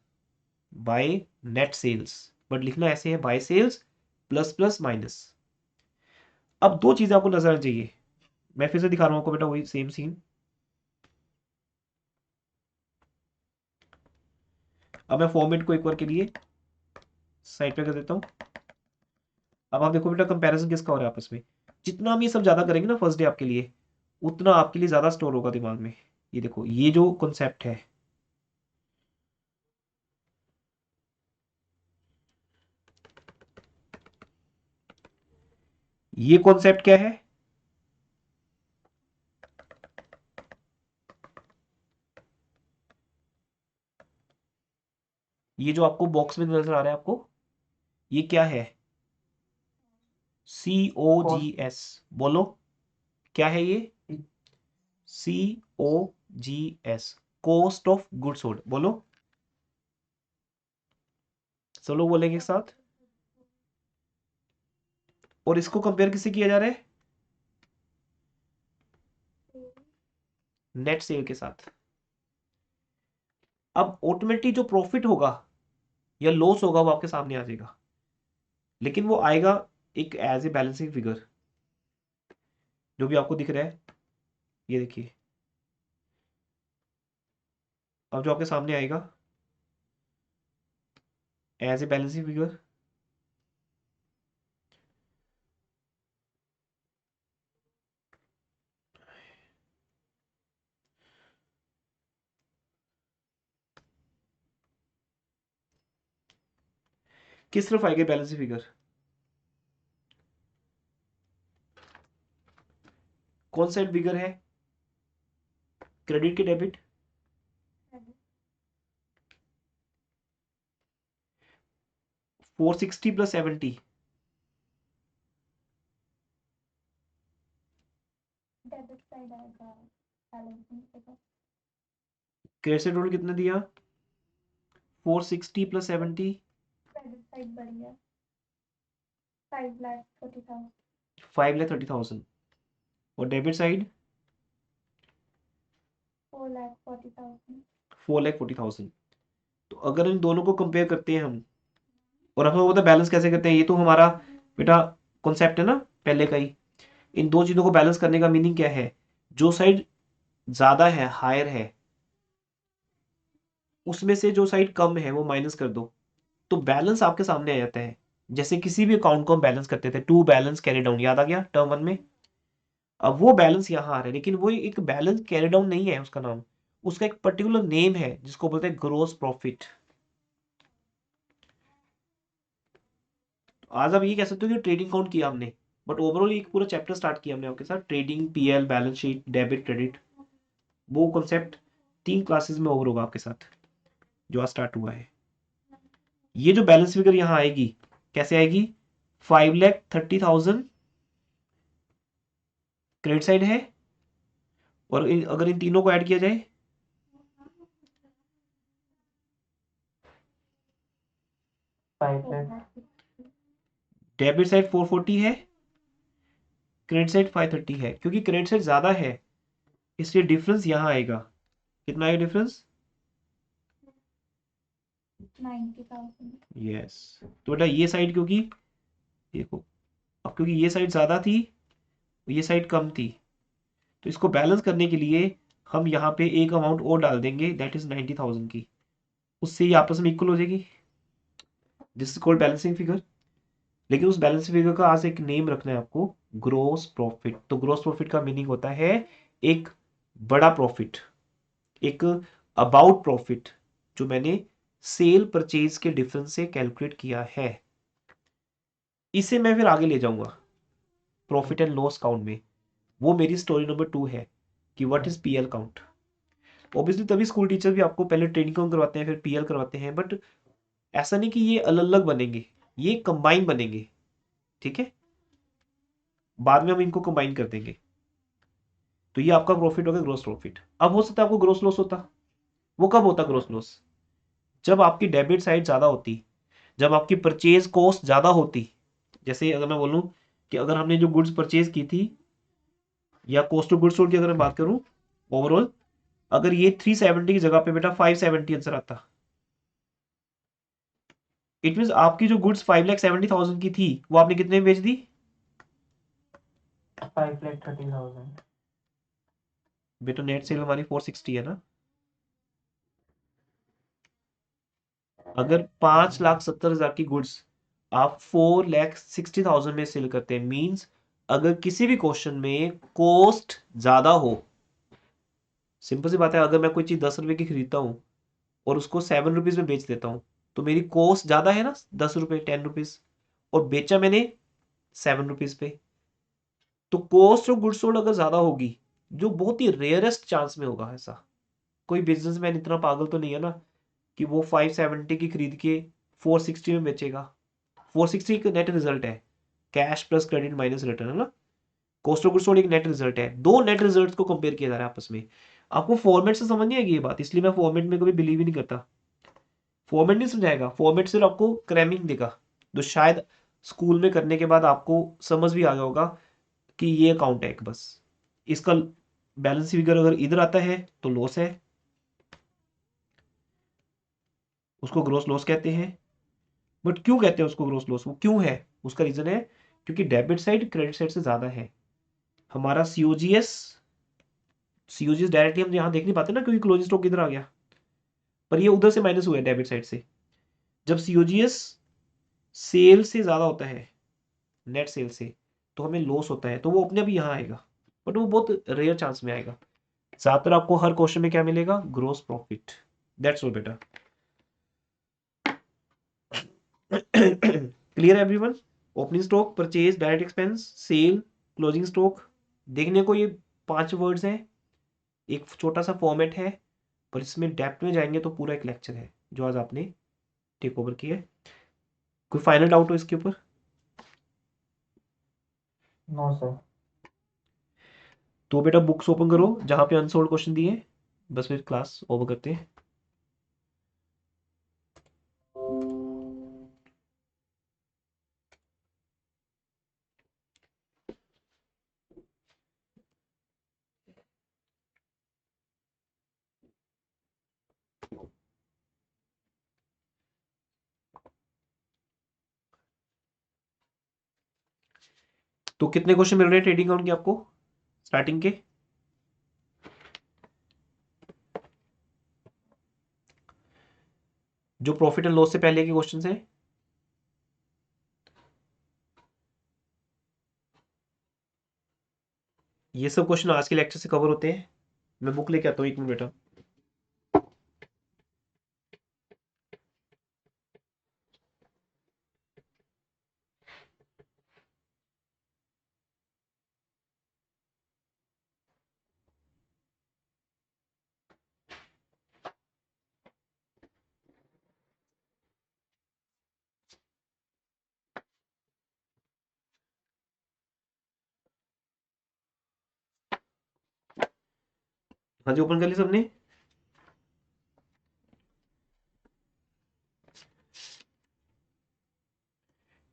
by net sales, but लिखना ऐसे है by sales plus plus minus. अब दो चीजें आपको नजर आनी चाहिए, मैं फिर से दिखा रहा हूं आपको बेटा वही सेम सीन। अब मैं फॉर्मेट को एक बार के लिए साइड पे कर देता हूं। अब आप देखो बेटा कंपैरिजन किसका हो रहा है आपस में। जितना हम ये सब ज्यादा करेंगे ना फर्स्ट डे आपके लिए, उतना आपके लिए ज्यादा स्टोर होगा दिमाग में। ये देखो ये जो कॉन्सेप्ट है, ये कॉन्सेप्ट क्या है? ये जो आपको बॉक्स में नजर आ रहा है आपको, ये क्या है? COGS, बोलो क्या है ये? COGS, cost of goods sold, बोलो सब लोग बोलेंगे एक साथ। और इसको कंपेयर किससे किया जा रहा है? नेट सेल के साथ। अब ऑटोमेटिक जो प्रॉफिट होगा या लॉस होगा वो आपके सामने आ जाएगा, लेकिन वो आएगा एक एज ए बैलेंसिंग फिगर, जो भी आपको दिख रहा है ये देखिए। अब जो आपके सामने आएगा एज ए बैलेंसिंग फिगर, किस तरफ आएगा बैलेंसिंग फिगर? कौन सा फिगर है? क्रेडिट के डेबिट? 460 प्लस 70, डेबिट साइड आएगा बैलेंसिंग फिगर। क्रेडिट से टोटल कितना दिया? 460 प्लस 70, क्रेडिट साइड बढ़ी है 5,30,000। 5,30,000। और डेबिट साइड 4,40,000। 4,40,000। तो अगर इन दोनों को कंपेयर करते हैं हम, और आपको पता बैलेंस कैसे करते हैं, ये तो हमारा बेटा कॉन्सेप्ट है ना पहले का ही। इन दो चीजों को बैलेंस करने का मीनिंग क्या है? जो साइड ज्यादा है, हायर है, उसमें से जो साइड कम है वो माइनस कर दो, तो बैलेंस आपके सामने आ जाता है। जैसे किसी भी अकाउंट को हम बैलेंस करते थे, टू बैलेंस कैरी डाउन, याद आ गया टर्म 1 में। अब वो बैलेंस यहाँ आ रहा है, लेकिन वो एक बैलेंस कैरी डाउन नहीं है उसका नाम, उसका एक पर्टिकुलर नेम है जिसको बोलते हैं ग्रोस प्रॉफिट। आज आप ये कह सकते हो कि ट्रेडिंग काउंट किया हमने, बट ओवरऑल एक पूरा चैप्टर स्टार्ट किया हमने आपके साथ, trading, PL, balance sheet, debit, credit. वो कॉन्सेप्ट 3 क्लासेस में ओवर होगा आपके साथ, जो आज स्टार्ट हुआ है। ये जो बैलेंस फिगर यहां आएगी, कैसे आएगी? 5,30,000 क्रेडिट साइड है, और अगर इन तीनों को ऐड किया जाए 5 लाख। डेबिट साइड 440 है, क्रेडिट साइड 530 है। क्योंकि क्रेडिट साइड ज्यादा है इसलिए डिफरेंस यहां आएगा। कितना आएगा डिफरेंस? 90,000। यस। तो बेटा ये साइड, क्योंकि देखो अब क्योंकि ये साइड ज्यादा थी, ये साइड कम थी, तो इसको बैलेंस करने के लिए हम यहाँ पे एक अमाउंट और डाल देंगे, दैट इज 90,000 की। उससे ये आपस में इक्वल हो जाएगी। This is called balancing figure. लेकिन उस बैलेंसिंग फिगर का आज एक नेम रखना है आपको, ग्रोस प्रॉफिट। तो ग्रोस प्रॉफिट का मीनिंग होता है एक बड़ा प्रॉफिट, एक अबाउट प्रॉफिट, जो मैंने सेल परचेज के डिफरेंस से कैलकुलेट किया है। इसे मैं फिर आगे ले जाऊंगा प्रॉफिट एंड लॉस काउंट में। वो मेरी स्टोरी नंबर 2 है कि what is PL count. Obviously तभी स्कूल टीचर भी आपको पहले ट्रेनिंग काउंट करवाते हैं फिर पीएल करवाते हैं, बट ऐसा नहीं कि ये अलग अलग बनेंगे, ये कंबाइन बनेंगे। ठीक है, बाद में हम इनको कंबाइन कर देंगे। तो ये आपका प्रॉफिट होगा, ग्रोस प्रॉफिट। अब हो सकता है आपको ग्रोस लॉस होता, वो कब होता ग्रोस लॉस? जब आपकी डेबिट साइड ज्यादा होती, जब आपकी परचेज कॉस्ट ज्यादा होती। जैसे अगर मैं बोलूं कि अगर हमने जो गुड्स परचेज की थी, या कॉस्ट ऑफ गुड्स सोल्ड की अगर मैं बात करूं ओवरऑल, अगर ये 370 की जगह पे बेटा 570 आंसर आता, इट मीन आपकी जो गुड्स 5,70,000 की थी वो आपने कितने में बेच दी? 5,30,000। बेटा नेट सेल हमारी 460 है ना। अगर 5,70,000 की गुड्स आप 4,60,000 में सेल करते हैं, मींस अगर किसी भी क्वेश्चन में कॉस्ट ज्यादा हो, सिंपल सी बात है, अगर मैं कोई चीज 10 रुपए की खरीदता हूं और उसको 7 रुपीज में बेच देता हूं, तो मेरी कॉस्ट ज्यादा है ना, 10 रुपए, 10 रुपीज, और बेचा मैंने 7 रुपीज पे। तो कॉस्ट ऑफ गुड्स सोल्ड अगर ज्यादा होगी, जो बहुत ही रेयरेस्ट चांस में होगा, ऐसा कोई बिजनेसमैन इतना पागल तो नहीं है ना कि वो 570 की खरीद के 460 में बेचेगा। 460 का नेट रिजल्ट है, cash plus credit minus return, है ना। कॉस्ट ऑफ गुड्स सोल्ड एक नेट रिजल्ट है, दो नेट रिजल्ट्स को कंपेयर किया जा रहा है आपस में। आपको फॉर्मेट से समझ नहीं आएगी ये बात, इसलिए मैं फॉर्मेट में कभी बिलीव ही नहीं करता। फॉर्मेट नहीं समझाएगा, फॉर्मेट सिर्फ आपको क्रैमिंग देगा, तो शायद स्कूल में करने के बाद आपको समझ भी आ गया होगा कि ये अकाउंट है एक बस, इसका बैलेंस फिगर अगर इधर आता है तो लॉस है, उसको ग्रोस लॉस कहते हैं। बट क्यों कहते हैं उसको ग्रोस लॉस, वो क्यों है, उसका रीजन है क्योंकि डेबिट साइड क्रेडिट साइड से ज्यादा है। हमारा सीओजीएस डायरेक्टली हम यहाँ देख नहीं पाते ना क्योंकि क्लोजिंग स्टॉक इधर आ गया, पर ये उधर से माइनस हुआ है डेबिट साइड से। जब सीओजीएस सेल से ज्यादा होता है, नेट सेल से, तो हमें लॉस होता है, तो वो अपने भी यहाँ आएगा, बट वो बहुत रेयर चांस में आएगा। ज्यादातर आपको हर क्वेश्चन में क्या मिलेगा, ग्रोस प्रॉफिट। दैट्स ऑल बेटा। Clear everyone. Opening stock, purchase, direct expense, sale, closing stock, देखने को ये 5 वर्ड्स हैं, एक छोटा सा फॉर्मेट है, पर इसमें डेप्थ में जाएंगे तो पूरा एक लेक्चर है जो आज आपने टेक ओवर किया है। कोई फाइनल डाउट हो इसके ऊपर? No sir. तो बेटा बुक्स ओपन करो जहां पे अनसोल्ड क्वेश्चन दिए हैं, बस फिर क्लास ओवर करते हैं। तो कितने क्वेश्चन मिल रहे हैं ट्रेडिंग अकाउंट के आपको स्टार्टिंग के? जो प्रॉफिट एंड लॉस से पहले के क्वेश्चंस हैं, ये सब क्वेश्चन आज के लेक्चर से कवर होते हैं। मैं बुक लेके आता हूँ, 1 मिनट बेटा। हाँ जी, ओपन कर ली सबने?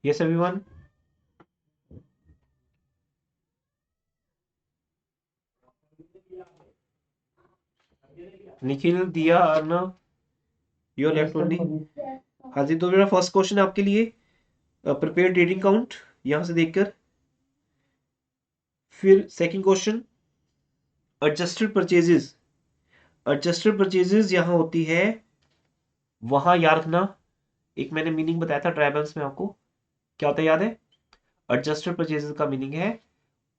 Yes everyone. निखिल, दिया, अर्नव, योर लेफ्ट ओनली। हाँ जी, तो मेरा फर्स्ट क्वेश्चन है आपके लिए, प्रिपेयर ट्रेडिंग अकाउंट यहां से देखकर। फिर second question, adjusted purchases. Adjusted purchases यहां होती है, वहां याद रखना, एक मैंने मीनिंग बताया था ट्रायल बैलेंस में आपको, क्या होता है याद है? एडजस्टेड परचेजेस का मीनिंग है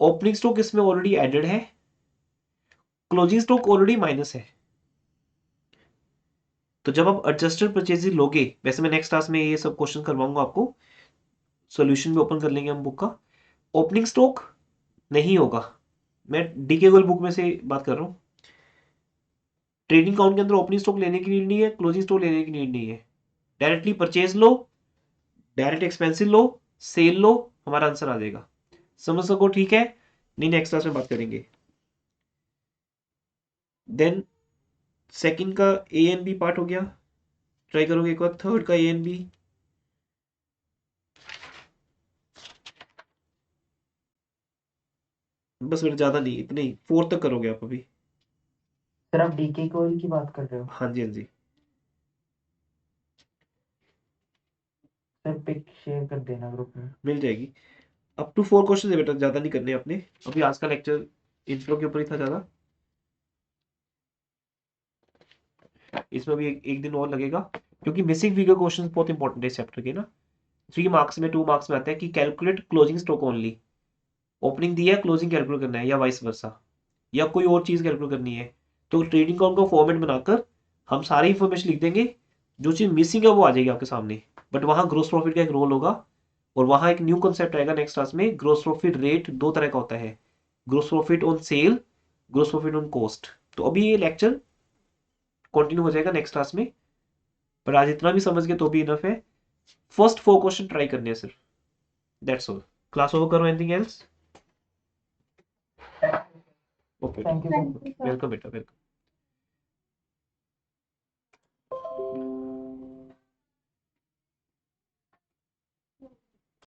ओपनिंग स्टॉक इसमें ऑलरेडी एडेड है, क्लोजिंग स्टॉक ऑलरेडी माइनस है। तो जब आप एडजस्टेड परचेजेस लोगे, वैसे मैं नेक्स्ट क्लास में ये सब क्वेश्चन करवाऊंगा आपको, सॉल्यूशन भी ओपन कर लेंगे हम बुक का। ओपनिंग स्टॉक नहीं होगा, मैं डीके गोल बुक में से बात कर रहा हूं। ट्रेडिंग अकाउंट के अंदर ओपनिंग स्टॉक लेने की नीड नहीं है, क्लोजिंग स्टॉक लेने की नीड नहीं है, डायरेक्टली परचेज लो, डायरेक्ट एक्सपेंसिव लो, सेल लो, हमारा आंसर आ जाएगा। समझ सको? ठीक है, नहीं नेक्स्ट क्लास में बात करेंगे। देन सेकंड का ए एंड बी पार्ट हो गया, ट्राई करोगे एक बार थर्ड का ए एंड बी। बस फिर ज्यादा नहीं, इतने ही, फोर्थ तक करोगे आप अभी। सर आप डीके कोयल की बात कर रहे हो? हाँ जी, हाँ जी। सर पिक शेयर कर देना ग्रुप में। मिल जाएगी। अप टू 4 क्वेश्चन है बेटा, ज्यादा नहीं करने अपने, अभी आज का लेक्चर इंट्रो के ऊपर ही था ज्यादा, इसमें भी एक दिन और लगेगा, क्योंकि मिसिंग फिगर क्वेश्चन बहुत इंपॉर्टेंट है चैप्टर के ना। 3 मार्क्स में 2 मार्क्स में आता है कि calculate closing stock only, opening दिया है, क्लोजिंग कैलकुलेट करना है, या वाइस वर्सा, या कोई और चीज कैलकुलेट करनी है। तो ट्रेडिंग अकाउंट का फॉर्मेट बनाकर हम सारी इंफॉर्मेशन लिख देंगे, जो चीज मिसिंग है वो आ जाएगी आपके सामने, बट वहां ग्रोस प्रॉफिट का एक रोल होगा, और वहां एक न्यू कंसेप्ट आएगा नेक्स्ट क्लास में। ग्रोस प्रॉफिट रेट 2 तरह का होता है, gross profit on sale, gross profit on cost. तो अभी ये लेक्चर कंटिन्यू हो जाएगा नेक्स्ट क्लास में, पर आज इतना भी समझ गए तो भी इनफ है। फर्स्ट 4 क्वेश्चन ट्राई करने हैं सिर्फ, दैट्स ऑल। क्लास ओवर करो, anything else? Okay, thank you sir. Welcome बेटा, वेलकम।